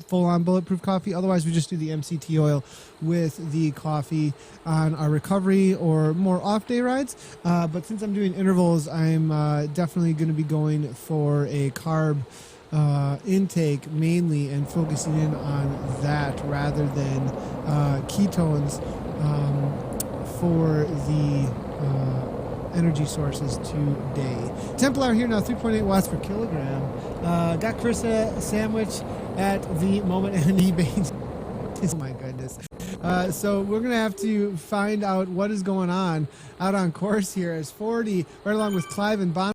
full-on bulletproof coffee. Otherwise, we just do the MCT oil with the coffee on our recovery or more off-day rides. But since I'm doing intervals, I'm definitely going to be going for a carb intake mainly and focusing in on that rather than ketones for the energy sources today. Templar here now, 3.8 watts per kilogram. Got Carissa a sandwich at the moment and eBay. Oh my goodness. So we're going to have to find out what is going on out on course here as 40, right along with Clive and Bond.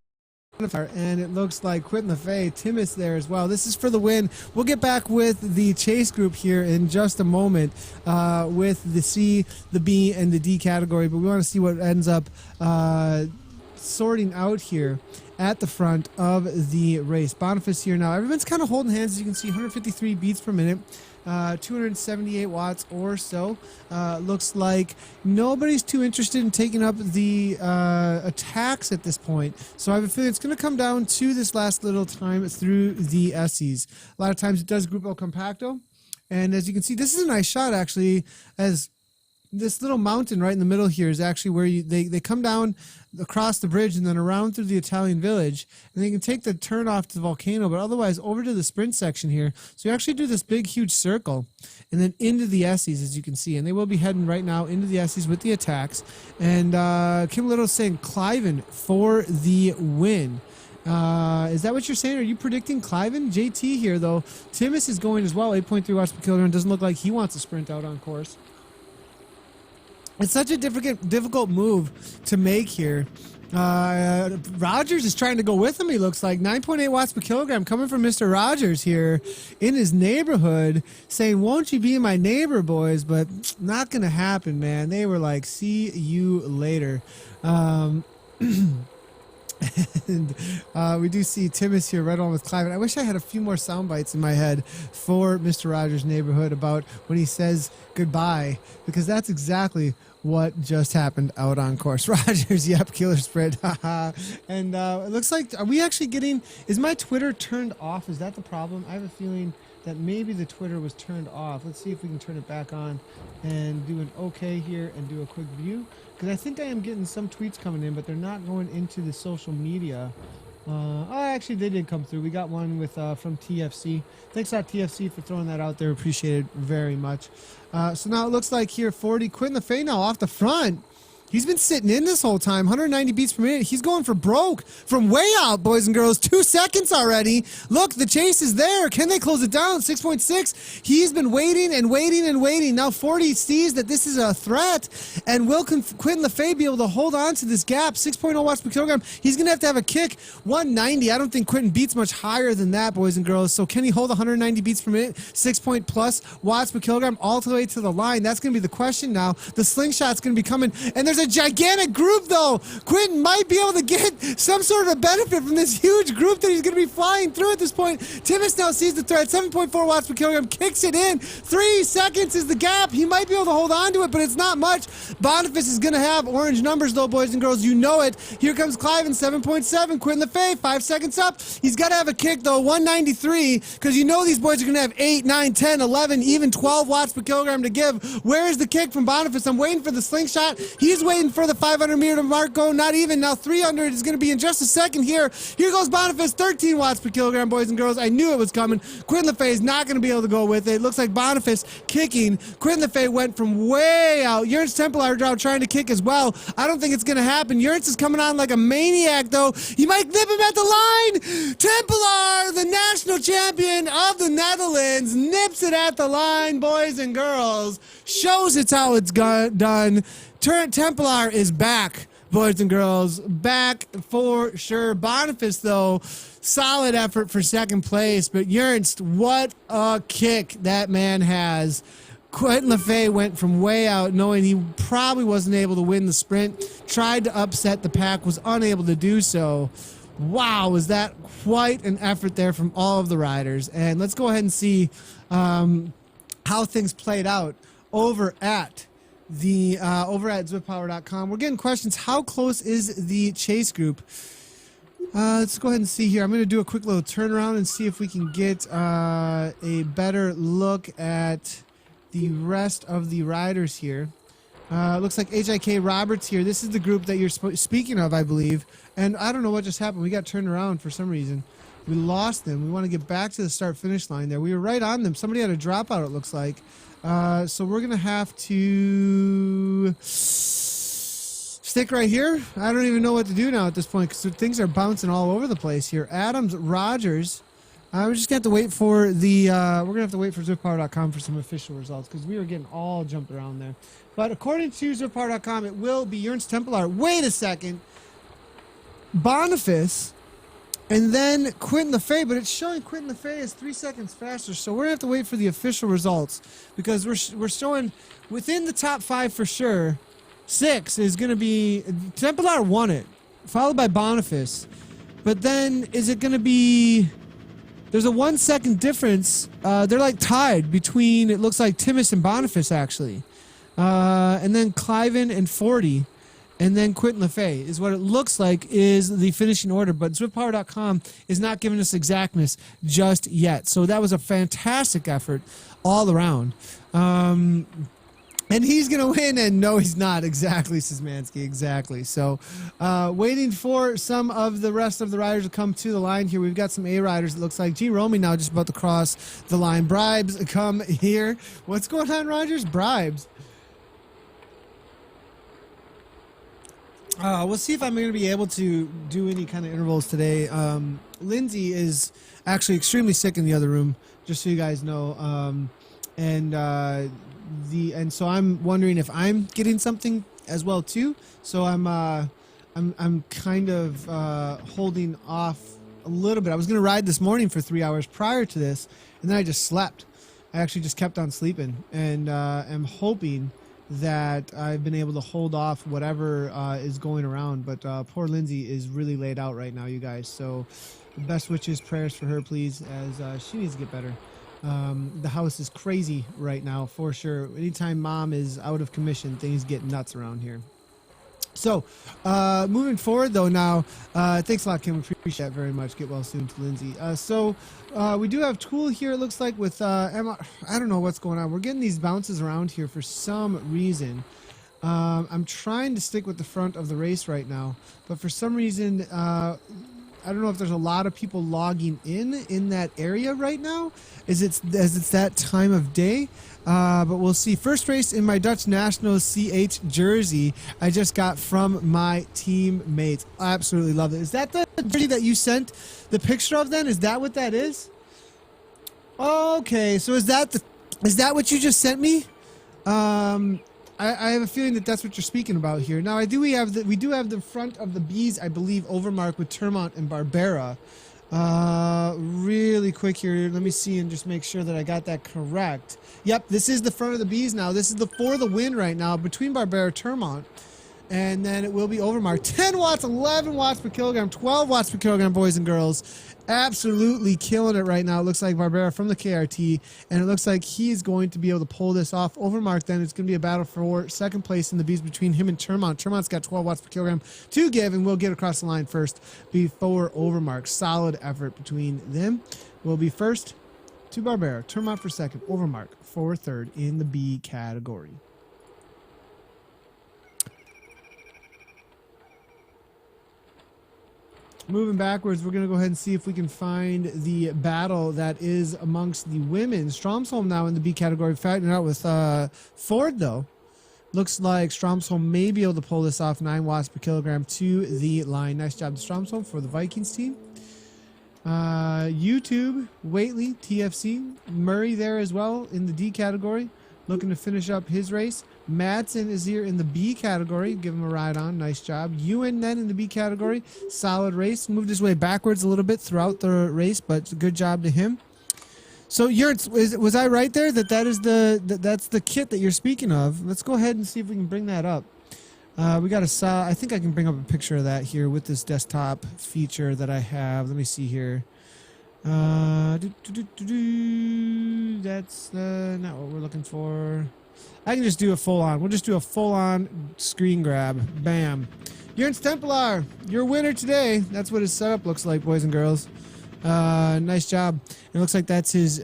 And it looks like Quentin LaFay, Timmins there as well. This is for the win. We'll get back with the chase group here in just a moment with the C, the B, and the D category. But we want to see what ends up sorting out here at the front of the race. Boniface here now. Everyone's kind of holding hands. As you can see, 153 beats per minute. 278 watts or so. Looks like nobody's too interested in taking up the attacks at this point. So I have a feeling it's going to come down to this last little time through the SEs. A lot of times it does Grupo Compacto. And as you can see, this is a nice shot actually, as this little mountain right in the middle here is actually where they come down across the bridge and then around through the Italian village, and they can take the turn off to the volcano, but otherwise over to the sprint section here. So you actually do this big huge circle and then into the Essies, as you can see, and they will be heading right now into the Essies with the attacks. And Kim Little saying Cliven for the win. Is that what you're saying? Are you predicting Cliven? JT here though. Timmins is going as well, 8.3 watts per kilogram. Doesn't look like he wants to sprint out on course. It's such a difficult move to make here. Rogers is trying to go with him, he looks like. 9.8 watts per kilogram coming from Mr. Rogers here in his neighborhood, saying, won't you be my neighbor, boys? But not going to happen, man. They were like, see you later. And we do see Timmins here right on with Clive. I wish I had a few more sound bites in my head for Mr. Rogers' neighborhood about when he says goodbye, because that's exactly what just happened out on course. Rogers, yep, killer spread. And it looks like, are we actually getting, is my Twitter turned off? Is that the problem? I have a feeling that maybe the Twitter was turned off. Let's see if we can turn it back on and do an okay here and do a quick view. Because I think I am getting some tweets coming in, but they're not going into the social media. Oh, actually, they did come through. We got one with from TFC. Thanks a lot, TFC, for throwing that out there. Appreciate it very much. So now it looks like here, 40. Quentin LaFay now off the front. He's been sitting in this whole time, 190 beats per minute. He's going for broke from way out, boys and girls. 2 seconds already. Look, the chase is there. Can they close it down? 6.6. He's been waiting and waiting and waiting. Now 40 sees that this is a threat. And will Quentin LaFay be able to hold on to this gap? 6.0 watts per kilogram. He's going to have a kick. 190. I don't think Quentin beats much higher than that, boys and girls. So can he hold 190 beats per minute? 6+ watts per kilogram all the way to the line? That's going to be the question now. The slingshot's going to be coming. And there's a gigantic group though. Quentin might be able to get some sort of a benefit from this huge group that he's going to be flying through at this point. Timmins now sees the threat, 7.4 watts per kilogram, kicks it in. 3 seconds is the gap. He might be able to hold on to it, but it's not much. Boniface is going to have orange numbers though, boys and girls. You know it. Here comes Clive in 7.7. Quentin LaFay, 5 seconds up. He's got to have a kick though, 193, because you know these boys are going to have 8, 9, 10, 11, even 12 watts per kilogram to give. Where is the kick from Boniface? I'm waiting for the slingshot. He's waiting for the 500 meter mark. Go, not even. Now 300 is going to be in just a second here. Here goes Boniface, 13 watts per kilogram, boys and girls. I knew it was coming. Quentin LaFay is not going to be able to go with it. It looks like Boniface kicking. Quentin LaFay went from way out. Ernst Templar trying to kick as well. I don't think it's going to happen. Ernst is coming on like a maniac though. He might nip him at the line. Templar, the national champion of the Netherlands, nips it at the line, boys and girls. Shows it's how it's done. Templar is back, boys and girls. Back for sure. Boniface, though, solid effort for second place. But Ernst, what a kick that man has. Quentin LaFay went from way out, knowing he probably wasn't able to win the sprint. Tried to upset the pack, was unable to do so. Wow, was that quite an effort there from all of the riders. And let's go ahead and see how things played out over at zwiftpower.com. We're getting questions. How close is the chase group? Let's go ahead and see here. I'm going to do a quick little turnaround and see if we can get a better look at the rest of the riders here. Looks like HIK Roberts here. This is the group that you're speaking of, I believe. And I don't know what just happened. We got turned around for some reason. We lost them. We want to get back to the start-finish line there. We were right on them. Somebody had a dropout, it looks like. So we're going to have to stick right here. I don't even know what to do now at this point because things are bouncing all over the place here. Adams, Rogers. We're just going to have to wait for the, we're going to have to wait for zwiftpower.com for some official results because we were getting all jumped around there. But according to zwiftpower.com, it will be Ernst Templar. Wait a second. Boniface. And then Quentin LaFay, but it's showing Quentin LaFay is 3 seconds faster. So we're going to have to wait for the official results because we're showing within the top 5 for sure. 6 is going to be, Templar won it, followed by Boniface. But then is it going to be, there's a 1 second difference. They're like tied between, it looks like Timis and Boniface actually. And then Cliven and 40. And then Quentin LaFay is what it looks like is the finishing order. But zwiftpower.com is not giving us exactness just yet. So that was a fantastic effort all around. And he's going to win. And no, he's not. Exactly, Szymanski. Exactly. So waiting for some of the rest of the riders to come to the line here. We've got some A riders, it looks like. G. Romy now just about to cross the line. Bribes come here. What's going on, Rogers? Bribes. We'll see if I'm going to be able to do any kind of intervals today. Lindsay is actually extremely sick in the other room, just so you guys know. And so I'm wondering if I'm getting something as well too. So I'm kind of holding off a little bit. I was going to ride this morning for 3 hours prior to this, and then I just slept. I actually just kept on sleeping, and am hoping that I've been able to hold off whatever is going around. But poor Lindsay is really laid out right now, you guys. So best wishes, prayers for her, please, as she needs to get better. The house is crazy right now, for sure. Anytime mom is out of commission, things get nuts around here. So, moving forward, though, now, thanks a lot, Kim. Appreciate that very much. Get well soon to Lindsay. We do have Tool here, it looks like, with Emma. I don't know what's going on. We're getting these bounces around here for some reason. I'm trying to stick with the front of the race right now, but for some reason, I don't know if there's a lot of people logging in that area right now, as it's that time of day. But we'll see. First race in my Dutch National CH jersey I just got from my teammates. I absolutely love it. Is that the jersey that you sent the picture of then? Is that what that is? Okay, so is that what you just sent me? I have a feeling that that's what you're speaking about here. Now we do have the front of the B's, I believe, overmarked with Termont and Barbera. Really quick here, let me see and just make sure that I got that correct. Yep, this is the front of the B's now. This is the for the win right now between Barbera and Termont. And then it will be overmarked. 10 watts, 11 watts per kilogram, 12 watts per kilogram, boys and girls. Absolutely killing it right now. It looks like Barbera from the KRT, and it looks like he is going to be able to pull this off. Overmark, then it's going to be a battle for second place in the B's between him and Termont. Termont's got 12 watts per kilogram to give, and we'll get across the line first before Overmark. Solid effort between them. Will be first to Barbera, Termont for second, Overmark for third in the B category. Moving backwards, we're going to go ahead and see if we can find the battle that is amongst the women. Stromsholm now in the B category, fighting out with Ford, though. Looks like Stromsholm may be able to pull this off. 9 watts per kilogram to the line. Nice job to Stromsholm for the Vikings team. YouTube, Waitley, TFC. Murray there as well in the D category, looking to finish up his race. Madsen is here in the B category. Give him a ride on. Nice job. Ewan then in the B category. Solid race. Moved his way backwards a little bit throughout the race, but good job to him. So was I right there that is that's the kit that you're speaking of? Let's go ahead and see if we can bring that up. We got I think I can bring up a picture of that here with this desktop feature that I have. Let me see here. That's not what we're looking for. I can just do a full on. We'll just do a full on screen grab. Bam. Jurns Templar, you're a winner today. That's what his setup looks like, boys and girls. Nice job. It looks like that's his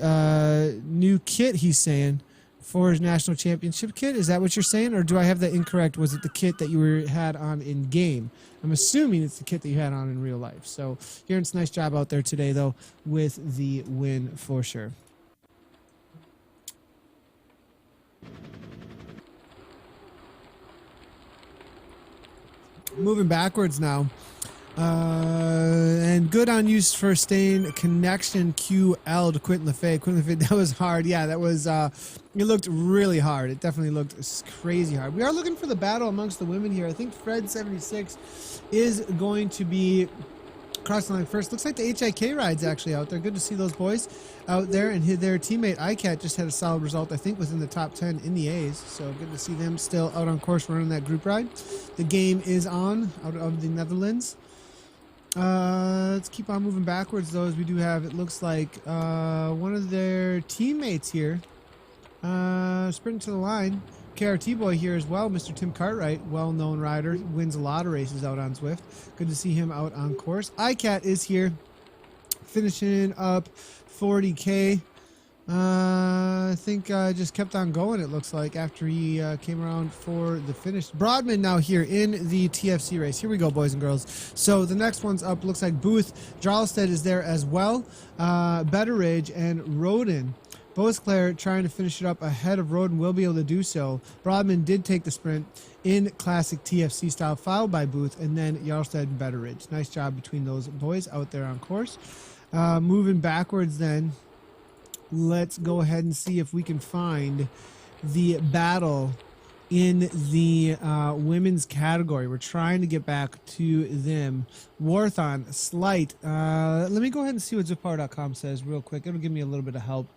new kit, he's saying, for his national championship kit. Is that what you're saying, or do I have that incorrect? Was it the kit that you had on in game? I'm assuming it's the kit that you had on in real life. So, Jurns, nice job out there today, though, with the win for sure. Moving backwards now. And good on you for staying connection QL to Quentin LeFay. Quentin LeFay, that was hard. Yeah, that was, it looked really hard. It definitely looked crazy hard. We are looking for the battle amongst the women here. I think Fred76 is going to be crossing the line first. Looks like the HIK ride's actually out there. Good to see those boys out there. And their teammate ICAT just had a solid result, I think, within the top 10 in the A's. So good to see them still out on course running that group ride. The game is on out of the Netherlands. Let's keep on moving backwards, though, as we do have, it looks like, one of their teammates here, sprinting to the line. KRT boy here as well, Mr. Tim Cartwright, well-known rider, wins a lot of races out on Zwift. Good to see him out on course. ICAT is here, finishing up 40K. I think just kept on going, it looks like, after he came around for the finish. Broadman now here in the TFC race. Here we go, boys and girls. So the next one's up. Looks like Booth. Jarlstead is there as well. Betteridge and Roden. Beauclair trying to finish it up ahead of Roden, will be able to do so. Broadman did take the sprint in classic TFC style, followed by Booth, and then Jarlstead and Betteridge. Nice job between those boys out there on course. Moving backwards then. Let's go ahead and see if we can find the battle in the women's category. We're trying to get back to them. Warthon, Slight. Let me go ahead and see what zippower.com says real quick. It'll give me a little bit of help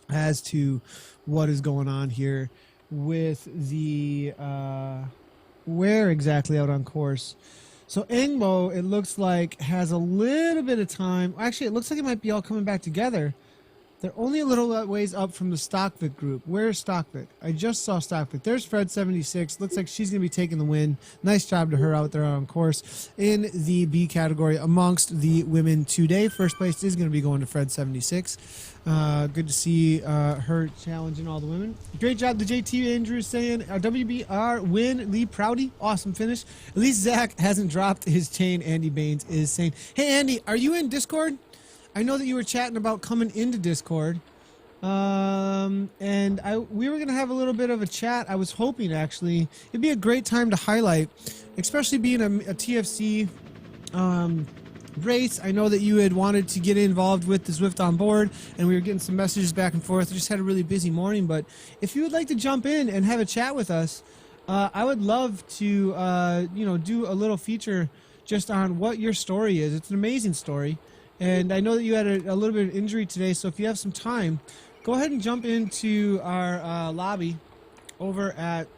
as to what is going on here with the where exactly out on course. So Engbo, it looks like, has a little bit of time. Actually, it looks like it might be all coming back together. They're only a little ways up from the Stockvik group. Where's Stockvik? I just saw Stockvik. There's Fred76. Looks like she's going to be taking the win. Nice job to her out there on course in the B category amongst the women today. First place is going to be going to Fred76. Good to see her challenging all the women. Great job to JT Andrews saying, WBR win, Lee Prouty. Awesome finish. At least Zach hasn't dropped his chain, Andy Baines is saying. Hey, Andy, are you in Discord? I know that you were chatting about coming into Discord, and we were going to have a little bit of a chat. I was hoping, actually, it'd be a great time to highlight, especially being a TFC race. I know that you had wanted to get involved with the Zwift on board, and we were getting some messages back and forth. I just had a really busy morning, but if you would like to jump in and have a chat with us, I would love to, do a little feature just on what your story is. It's an amazing story. And I know that you had a little bit of injury today, so if you have some time, go ahead and jump into our lobby over at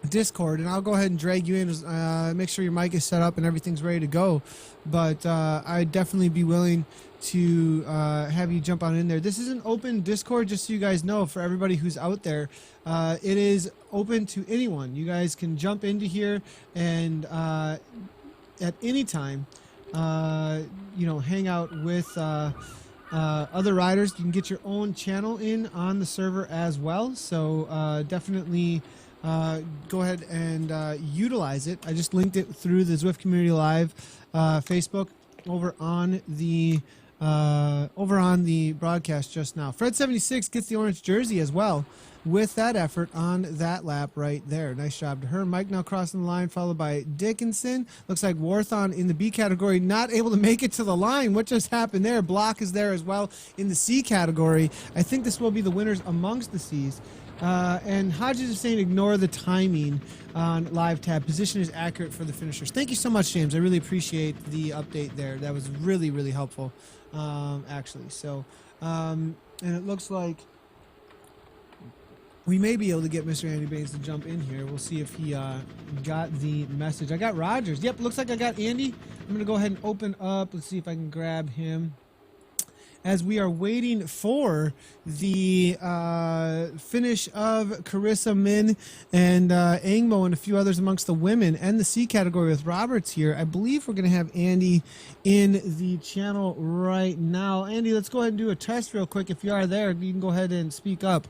Discord, and I'll go ahead and drag you in. Make sure your mic is set up and everything's ready to go. But I'd definitely be willing to have you jump on in there. This is an open Discord, just so you guys know, for everybody who's out there. It is open to anyone. You guys can jump into here and at any time, hang out with other riders. You can get your own channel in on the server as well. So definitely go ahead and utilize it. I just linked it through the Zwift Community Live Facebook over on the broadcast just now. Fred76 gets the orange jersey as well with that effort on that lap right there. Nice job to her. Mike now crossing the line, followed by Dickinson. Looks like Warthon in the B category not able to make it to the line. What just happened there? Block is there as well in the C category. I think this will be the winners amongst the C's. And Hodges is saying ignore the timing on live tab. Position is accurate for the finishers. Thank you so much, James. I really appreciate the update there. That was really, really helpful, actually. So And it looks like we may be able to get Mr. Andy Baines to jump in here. We'll see if he got the message. I got Rogers. Yep, looks like I got Andy. I'm going to go ahead and open up. Let's see if I can grab him. As we are waiting for the finish of Carissa Min and Angmo and a few others amongst the women and the C category with Roberts here, I believe we're going to have Andy in the channel right now. Andy, let's go ahead and do a test real quick. If you are there, you can go ahead and speak up.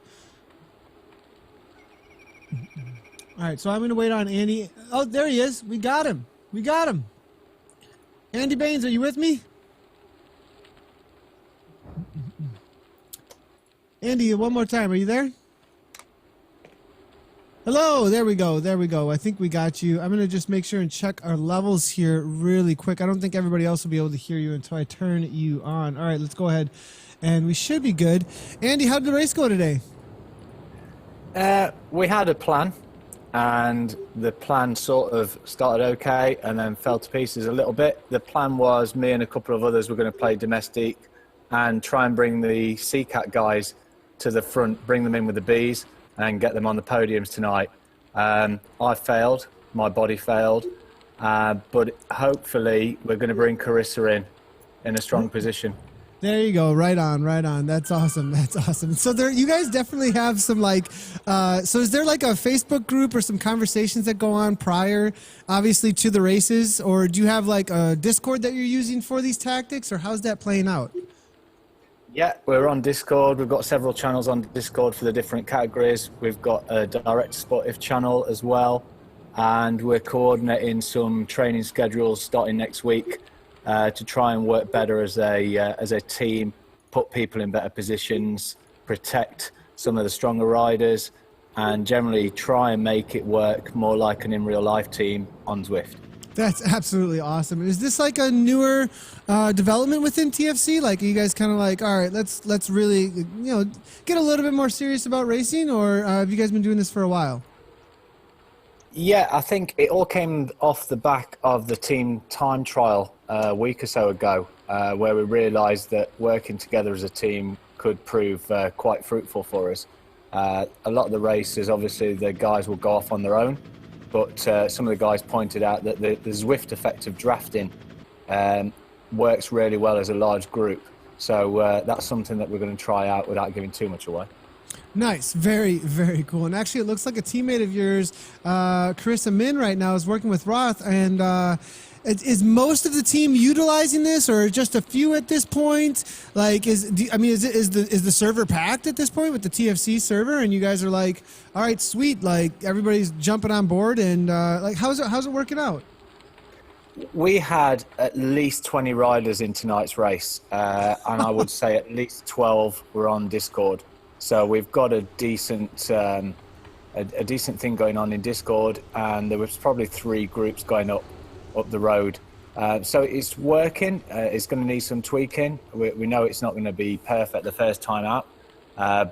All right, so I'm going to wait on Andy. Oh, there he is. We got him. We got him. Andy Baines, are you with me? Andy, one more time. Are you there? Hello. There we go. There we go. I think we got you. I'm going to just make sure and check our levels here really quick. I don't think everybody else will be able to hear you until I turn you on. All right, let's go ahead. And we should be good. Andy, how did the race go today? We had a plan, and the plan sort of started okay and then fell to pieces a little bit. The plan was me and a couple of others were going to play domestic and try and bring the CCAT guys to the front, bring them in with the Bs and get them on the podiums tonight. I failed, my body failed, but hopefully we're going to bring Carissa in a strong position. There you go. Right on, right on. That's awesome. That's awesome. So there, you guys definitely have some like, so is there like a Facebook group or some conversations that go on prior, obviously, to the races? Or do you have like a Discord that you're using for these tactics, or how's that playing out? Yeah, we're on Discord. We've got several channels on Discord for the different categories. We've got a direct sportive channel as well. And we're coordinating some training schedules starting next week to try and work better as a team, put people in better positions, protect some of the stronger riders, and generally try and make it work more like an in real life team on Zwift. That's absolutely awesome. Is this like a newer development within TFC? Like, are you guys kind of like, all right, let's really, get a little bit more serious about racing, or have you guys been doing this for a while? Yeah, I think it all came off the back of the team time trial a week or so ago, where we realised that working together as a team could prove quite fruitful for us. A lot of the races, obviously, the guys will go off on their own, but some of the guys pointed out that the Zwift effect of drafting works really well as a large group. So that's something that we're going to try out without giving too much away. Nice. Very, very cool. And actually, it looks like a teammate of yours, Carissa Min, right now is working with Roth. And is most of the team utilizing this, or just a few at this point? Like, is the server packed at this point with the TFC server? And you guys are like, all right, sweet. Like, everybody's jumping on board. And like, how's it working out? We had at least 20 riders in tonight's race, and I would say at least 12 were on Discord. So we've got a decent thing going on in Discord, and there was probably 3 groups going up the road. So it's working. It's going to need some tweaking. We know it's not going to be perfect the first time out,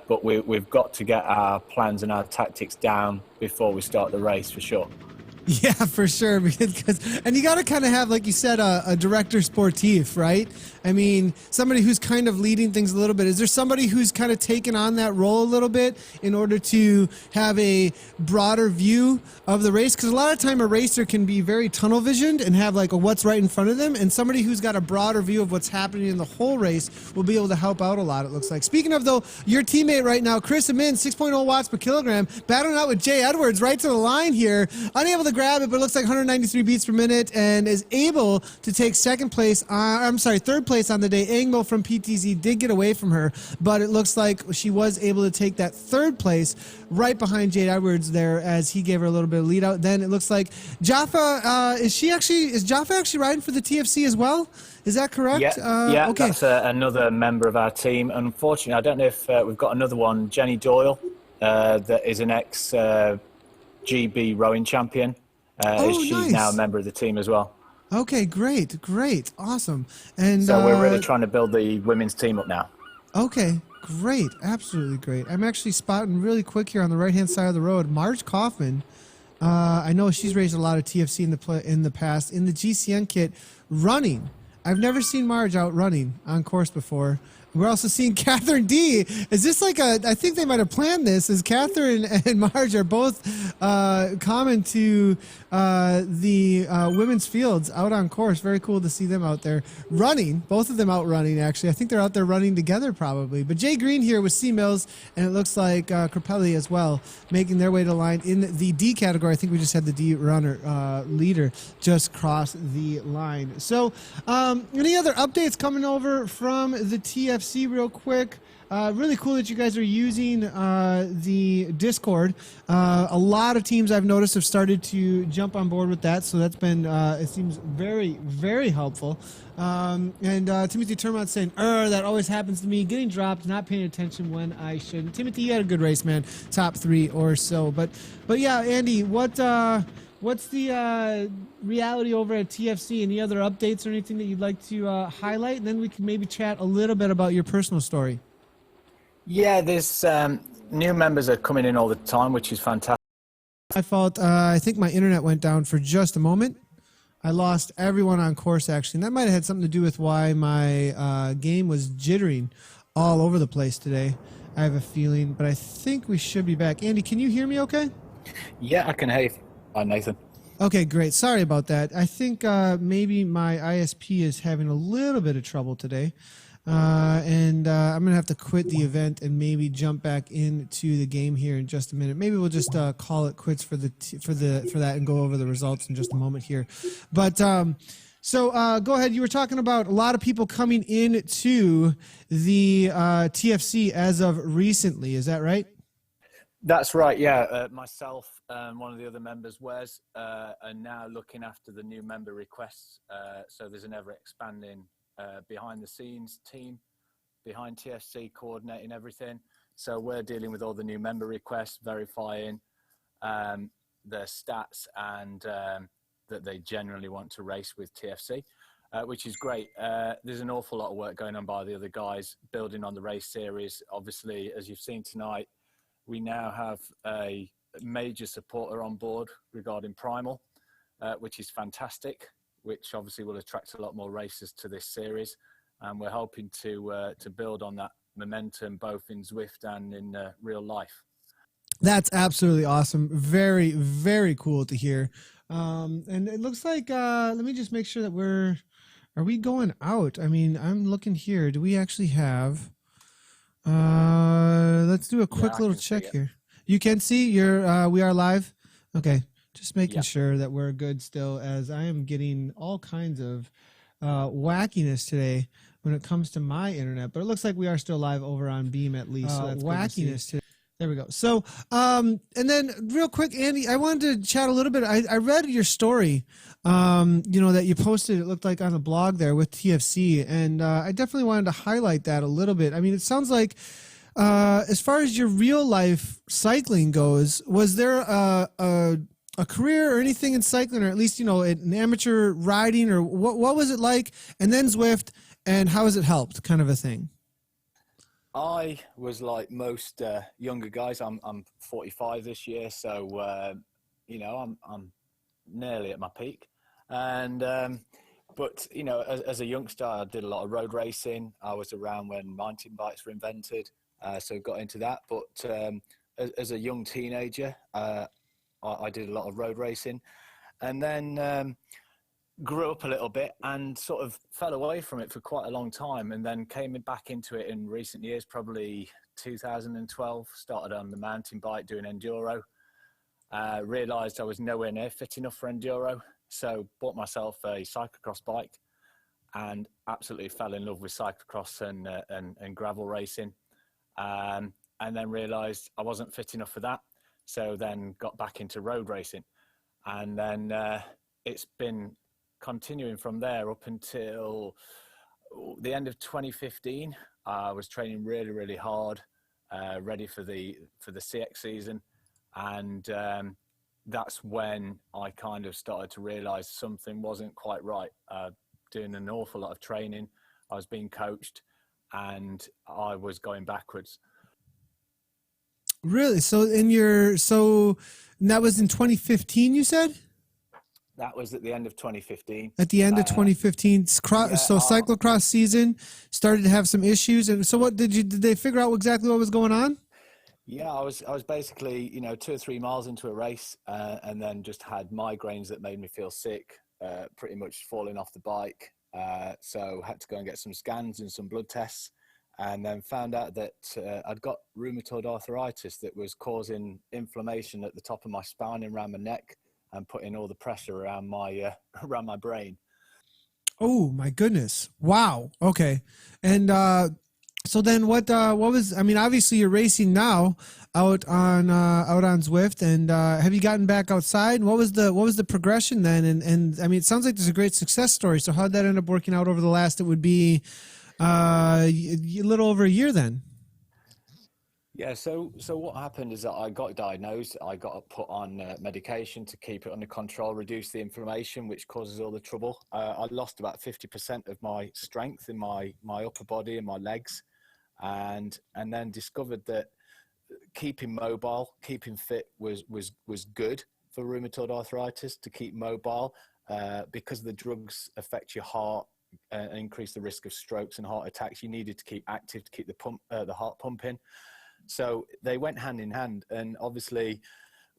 but we've got to get our plans and our tactics down before we start the race for sure. Yeah, for sure. And you got to kind of have, like you said, a director sportif, right? I mean, somebody who's kind of leading things a little bit. Is there somebody who's kind of taken on that role a little bit in order to have a broader view of the race? Because a lot of time a racer can be very tunnel visioned and have like a what's right in front of them. And somebody who's got a broader view of what's happening in the whole race will be able to help out a lot, it looks like. Speaking of, though, your teammate right now, Chris Amin, 6.0 watts per kilogram, battling out with Jay Edwards right to the line here. Unable to grab it, but it looks like 193 beats per minute, and is able to take third place on the day. Angmo from PTZ did get away from her, but it looks like she was able to take that third place right behind Jade Edwards there, as he gave her a little bit of lead out. Then it looks like Jaffa, is Jaffa actually riding for the TFC as well? Is that correct? Yeah, okay. That's another member of our team. Unfortunately, I don't know if we've got another one, Jenny Doyle, that is an ex-GB rowing champion. She's nice. Now a member of the team as well. Okay, great, awesome. And so we're really trying to build the women's team up now. Okay, great, absolutely great. I'm actually spotting really quick here on the right-hand side of the road, Marge Kaufman. I know she's raised a lot of TFC in the past in the GCN kit running. I've never seen Marge out running on course before, We're also seeing Catherine D. Is this like I think they might have planned this, as Catherine and Marge are both common to the women's fields out on course. Very cool to see them out there running, both of them out running, actually. I think they're out there running together probably. But Jay Green here with C Mills, and it looks like Crapelli as well, making their way to the line in the D category. I think we just had the D runner leader just cross the line. So any other updates coming over from the TFC real quick? Really cool that you guys are using the Discord. A lot of teams I've noticed have started to jump on board with that, so that's been, it seems very, very helpful. And Timothy Termont saying, that always happens to me, getting dropped, not paying attention when I shouldn't. Timothy, you had a good race, man. Top 3 or so. But yeah, Andy, what's the reality over at TFC? Any other updates or anything that you'd like to highlight? And then we can maybe chat a little bit about your personal story. Yeah, there's new members are coming in all the time, which is fantastic. My fault. I think my internet went down for just a moment. I lost everyone on course, actually. And that might have had something to do with why my game was jittering all over the place today. I have a feeling, but I think we should be back. Andy, can you hear me okay? Yeah, I can hear you. Hi, Nathan. Okay, great. Sorry about that. I think maybe my ISP is having a little bit of trouble today. And I'm going to have to quit the event and maybe jump back into the game here in just a minute. Maybe we'll just call it quits for that and go over the results in just a moment here. But so go ahead. You were talking about a lot of people coming into the TFC as of recently. Is that right? That's right, yeah. Myself and one of the other members, Wes, are now looking after the new member requests. So there's an ever-expanding behind-the-scenes team behind TFC coordinating everything. So we're dealing with all the new member requests, verifying their stats and that they generally want to race with TFC, which is great. There's an awful lot of work going on by the other guys, building on the race series. Obviously, as you've seen tonight, we now have a major supporter on board regarding Primal, which is fantastic, which obviously will attract a lot more racers to this series. And we're hoping to build on that momentum, both in Zwift and in real life. That's absolutely awesome. Very, very cool to hear. And it looks like, let me just make sure that are we going out? I mean, I'm looking here. Do we actually have, let's do a quick little check here. You can see we are live. Okay. Just making sure that we're good still, as I am getting all kinds of wackiness today when it comes to my internet. But it looks like we are still live over on Beam at least. So that's wackiness today. There we go. So, and then real quick, Andy, I wanted to chat a little bit. I read your story, that you posted, it looked like on a blog there with TFC. And I definitely wanted to highlight that a little bit. I mean, it sounds like, as far as your real life cycling goes, was there a career or anything in cycling, or at least, an amateur riding, or what was it like? And then Zwift, and how has it helped, kind of a thing? I was like most younger guys. I'm 45 this year, so I'm nearly at my peak. And but as a youngster, I did a lot of road racing. I was around when mountain bikes were invented, so got into that. But as a young teenager, I did a lot of road racing, and then grew up a little bit and sort of fell away from it for quite a long time, and then came back into it in recent years, probably 2012, started on the mountain bike doing enduro. Realised I was nowhere near fit enough for enduro, so bought myself a cyclocross bike and absolutely fell in love with cyclocross and gravel racing, and then realised I wasn't fit enough for that. So then got back into road racing, and then it's been continuing from there up until the end of 2015. I was training really, really hard, ready for the CX season, and that's when I kind of started to realise something wasn't quite right. Doing an awful lot of training, I was being coached, and I was going backwards. Really? So that was in 2015, you said? That was at the end of 2015. At the end of 2015, so cyclocross season started to have some issues. And so did they figure out exactly what was going on? Yeah, I was basically, 2 or 3 miles into a race, and then just had migraines that made me feel sick, pretty much falling off the bike. So had to go and get some scans and some blood tests, and then found out that I'd got rheumatoid arthritis that was causing inflammation at the top of my spine and around my neck, and putting all the pressure around my around my brain. Oh my goodness! Wow. Okay. And so then what was? I mean, obviously you're racing now out on Zwift, and have you gotten back outside? What was the progression then? And I mean, it sounds like there's a great success story. So how'd that end up working out over the last? It would be a little over a year then. Yeah, so what happened is that I got diagnosed. I got put on medication to keep it under control, reduce the inflammation, which causes all the trouble. I lost about 50% of my strength in my upper body and my legs, and then discovered that keeping mobile, keeping fit was good for rheumatoid arthritis, to keep mobile, because the drugs affect your heart and increase the risk of strokes and heart attacks. You needed to keep active to keep the heart pumping. So they went hand in hand. And obviously,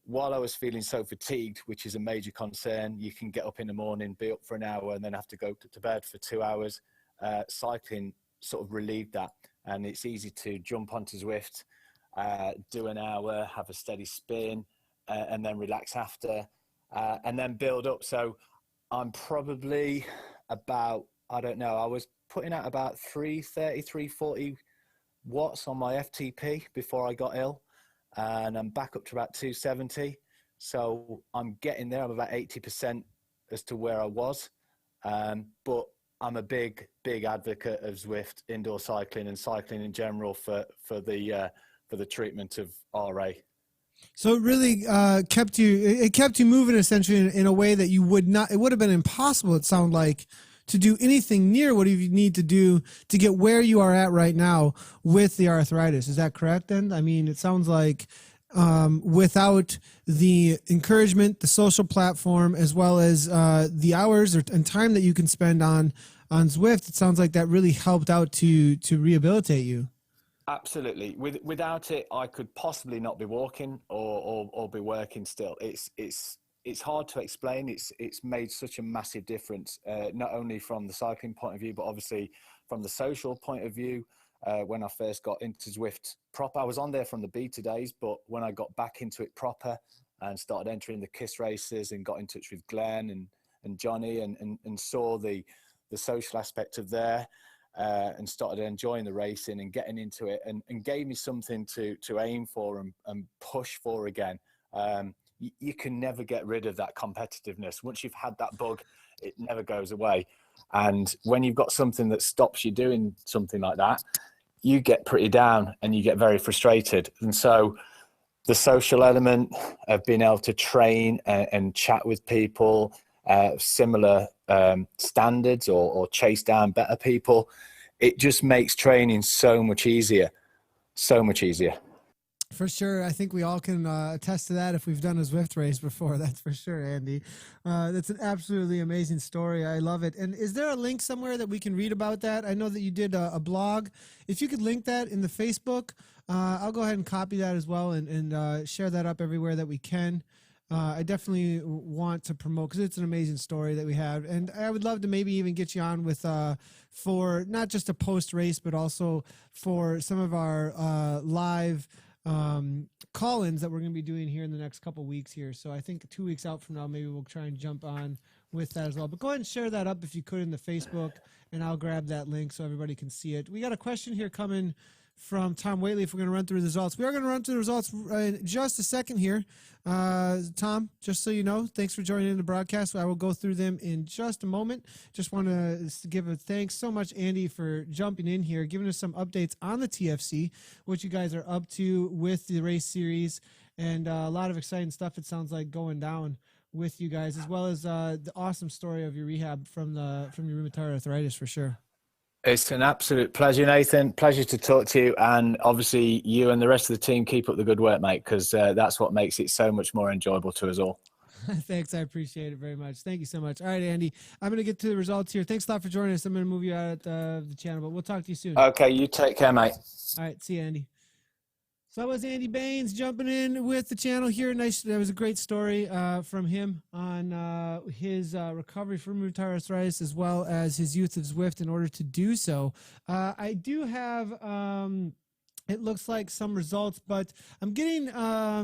while I was feeling so fatigued, which is a major concern, you can get up in the morning, be up for an hour, and then have to go to bed for 2 hours. Cycling sort of relieved that. And it's easy to jump onto Zwift, do an hour, have a steady spin, and then relax after, and then build up. So I'm probably about, I don't know, I was putting out about 330, 340 watts on my FTP before I got ill, and I'm back up to about 270. So I'm getting there. I'm about 80% as to where I was, but I'm a big advocate of Zwift, indoor cycling, and cycling in general for the treatment of RA. So it really kept you moving, essentially, in a way that you would not. It would have been impossible, it sounded like, to do anything near what you need to do to get where you are at right now with the arthritis. Is that correct then? I mean, it sounds like without the encouragement, the social platform, as well as the hours and time that you can spend on Zwift, it sounds like that really helped out to rehabilitate you. Absolutely. Without it, I could possibly not be walking or be working still. It's hard to explain. It's made such a massive difference, not only from the cycling point of view, but obviously from the social point of view. When I first got into Zwift proper, I was on there from the beta days, but when I got back into it proper and started entering the KISS races and got in touch with Glenn and Johnny and saw the social aspect of there, and started enjoying the racing and getting into it, and gave me something to aim for and push for again. You can never get rid of that competitiveness. Once you've had that bug, it never goes away. And when you've got something that stops you doing something like that, you get pretty down and you get very frustrated. And so the social element of being able to train and chat with people, similar standards, or chase down better people, it just makes training so much easier. So much easier. For sure. I think we all can attest to that if we've done a Zwift race before. That's for sure, Andy. That's an absolutely amazing story. I love it. And is there a link somewhere that we can read about that? I know that you did a blog. If you could link that in the Facebook, I'll go ahead and copy that as well and share that up everywhere that we can. I definitely want to promote, because it's an amazing story that we have. And I would love to maybe even get you on with for not just a post race, but also for some of our live call-ins that we're going to be doing here in the next couple weeks here. So I think 2 weeks out from now, maybe we'll try and jump on with that as well. But go ahead and share that up if you could in the Facebook, and I'll grab that link so everybody can see it. We got a question here coming from Tom Whately if we're going to run through the results. We are going to run through the results in just a second here. Tom, just so you know, thanks for joining in the broadcast. I will go through them in just a moment. Just want to give a thanks so much, Andy, for jumping in here, giving us some updates on the TFC, what you guys are up to with the race series, and a lot of exciting stuff, it sounds like, going down with you guys, as well as the awesome story of your rehab from your rheumatoid arthritis, for sure. It's an absolute pleasure, Nathan. Pleasure to talk to you. And obviously you and the rest of the team keep up the good work, mate, because that's what makes it so much more enjoyable to us all. Thanks. I appreciate it very much. Thank you so much. All right, Andy. I'm going to get to the results here. Thanks a lot for joining us. I'm going to move you out of the channel, but we'll talk to you soon. Okay, you take care, mate. All right. See you, Andy. So that was Andy Baines jumping in with the channel here. Nice. That was a great story from him on his recovery from rheumatoid arthritis as well as his use of Zwift in order to do so. I do have, it looks like some results, but I'm getting, I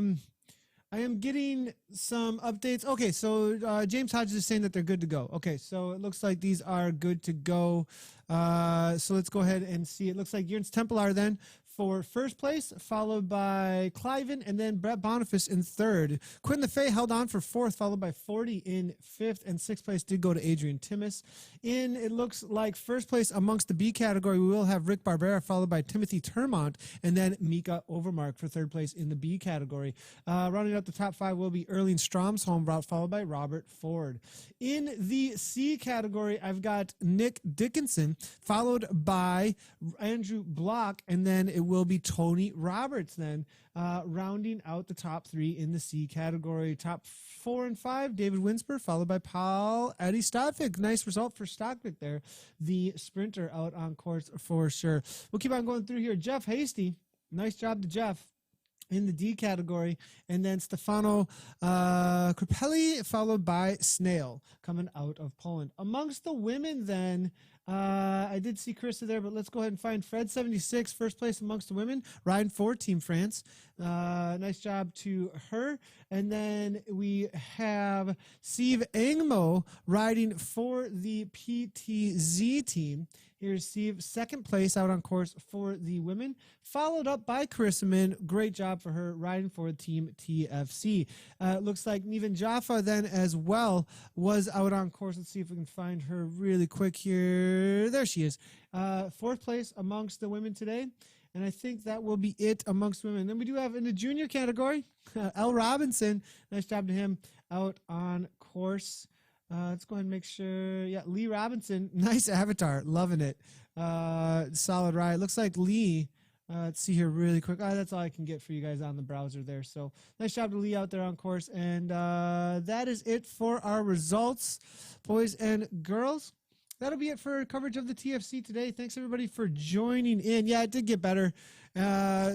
am getting some updates. Okay, so James Hodges is saying that they're good to go. Okay, so it looks like these are good to go. So let's go ahead and see. It looks like Jens Templar then for first place, followed by Cliven, and then Brett Boniface in third. Quinn LeFay held on for fourth, followed by 40 in fifth, and sixth place did go to Adrian Timmis. In, it looks like first place amongst the B category, we will have Rick Barbera, followed by Timothy Termont, and then Mika Overmark for third place in the B category. Rounding out the top five will be Erling Stromsholm, followed by Robert Ford. In the C category, I've got Nick Dickinson, followed by Andrew Block, and then it will be Tony Roberts then, rounding out the top three in the C category. Top 4 and 5, David Winsper, followed by Paul Eddie Stadvik. Nice result for Stadvik there, the sprinter out on course for sure. We'll keep on going through here. Jeff Hasty, nice job to Jeff in the D category, and then Stefano Krupelli, followed by Snail, coming out of Poland. Amongst the women then, I did see Krista there, but let's go ahead and find Fred 76, first place amongst the women, riding for Team France. Nice job to her. And then we have Steve Angmo riding for the PTZ team. Here's Steve, second place out on course for the women, followed up by Carissa Min. Great job for her riding for Team TFC. Looks like Niven Jaffa then as well was out on course. Let's see if we can find her really quick here. There she is. Fourth place amongst the women today. And I think that will be it amongst women. Then we do have in the junior category, L. Robinson. Nice job to him out on course. Let's go ahead and make sure. Yeah, Lee Robinson. Nice avatar. Loving it. Solid ride. Looks like Lee. Let's see here really quick. That's all I can get for you guys on the browser there. So nice job to Lee out there on course. And that is it for our results, boys and girls. That'll be it for coverage of the TFC today. Thanks, everybody, for joining in. Yeah, it did get better.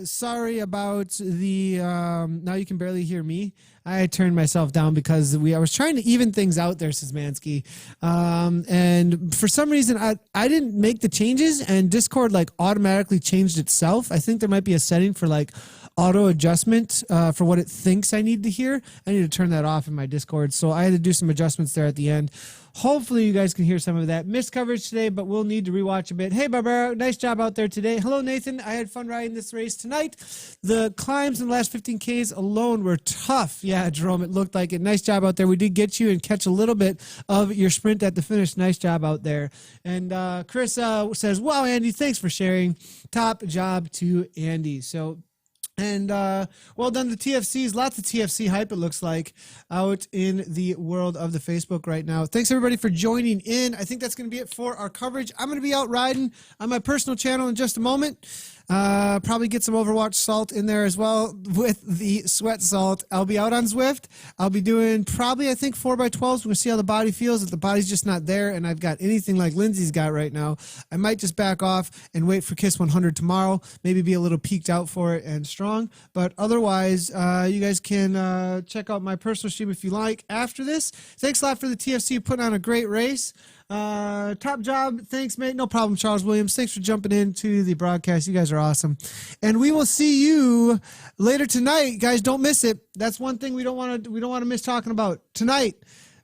Sorry about the now you can barely hear me. I turned myself down because I was trying to even things out there, Szymanski. And for some reason, I didn't make the changes, and Discord like automatically changed itself. I think there might be a setting for like auto adjustment for what it thinks I need to hear. I need to turn that off in my Discord. So I had to do some adjustments there at the end. Hopefully you guys can hear some of that. Missed coverage today, but we'll need to rewatch a bit. Hey, Barbara, nice job out there today. Hello, Nathan. I had fun riding this race tonight. The climbs in the last 15 Ks alone were tough. Yeah, Jerome, it looked like it. Nice job out there. We did get you and catch a little bit of your sprint at the finish. Nice job out there. And Chris says, wow, Andy, thanks for sharing. Top job to Andy. So, and well done to TFCs. Lots of TFC hype, it looks like, out in the world of the Facebook right now. Thanks, everybody, for joining in. I think that's going to be it for our coverage. I'm going to be out riding on my personal channel in just a moment. Probably get some Overwatch salt in there as well with the sweat salt. I'll be out on Zwift. I'll be doing probably, I think, 4x12s. We're going to see how the body feels. If the body's just not there and I've got anything like Lindsay's got right now, I might just back off and wait for KISS 100 tomorrow. Maybe be a little peaked out for it and strong. But otherwise, you guys can check out my personal stream if you like after this. Thanks a lot for the TFC putting on a great race. Top job. Thanks, mate. No problem, Charles Williams. Thanks for jumping into the broadcast. You guys are awesome. And we will see you later tonight. Guys, don't miss it. That's one thing we don't want to miss talking about. Tonight,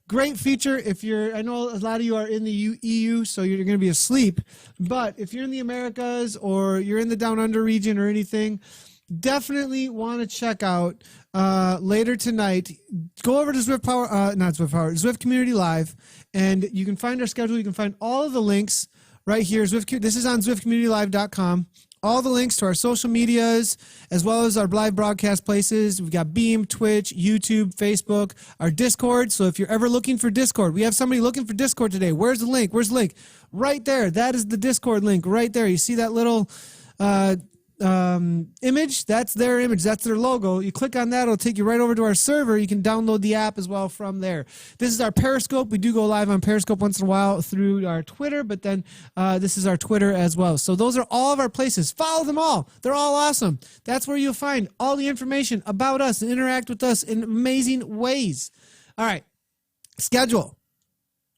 great feature. I know a lot of you are in the EU, so you're going to be asleep. But if you're in the Americas or you're in the Down Under region or anything, definitely want to check out later tonight. Go over to Zwift Community Live, and you can find our schedule. You can find all of the links right here. This is on ZwiftCommunityLive.com. All the links to our social medias, as well as our live broadcast places. We've got Beam, Twitch, YouTube, Facebook, our Discord. So if you're ever looking for Discord, we have somebody looking for Discord today. Where's the link? Right there. That is the Discord link right there. You see that little image, that's their image. That's their logo. You click on that, it'll take you right over to our server. You can download the app as well from there. This is our Periscope. We do go live on Periscope once in a while through our Twitter, but then this is our Twitter as well. So those are all of our places. Follow them all. They're all awesome. That's where you'll find all the information about us and interact with us in amazing ways. All right. Schedule.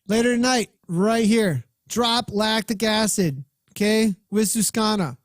Later tonight, right here. Drop lactic acid. Okay? With Suscana.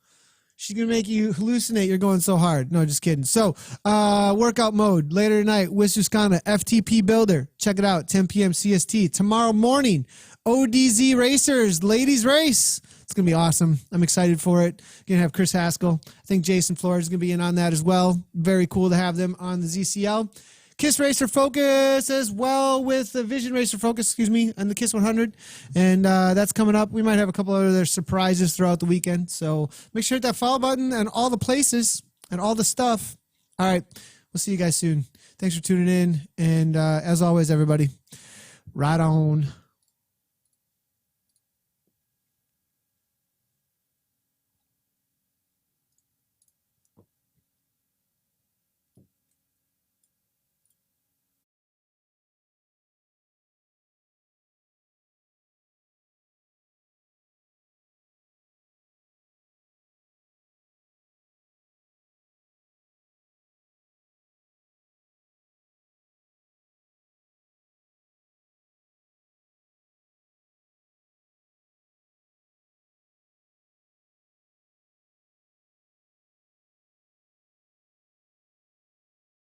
She's going to make you hallucinate. You're going so hard. No, just kidding. So, workout mode later tonight with Suscana, FTP Builder. Check it out, 10 p.m. CST. Tomorrow morning, ODZ Racers, ladies race. It's going to be awesome. I'm excited for it. Going to have Chris Haskell. I think Jason Flores is going to be in on that as well. Very cool to have them on the ZCL. KISS Racer Focus as well with the Vision Racer Focus, and the KISS 100. And that's coming up. We might have a couple other surprises throughout the weekend. So make sure to hit that follow button and all the places and all the stuff. All right. We'll see you guys soon. Thanks for tuning in. And as always, everybody, ride on.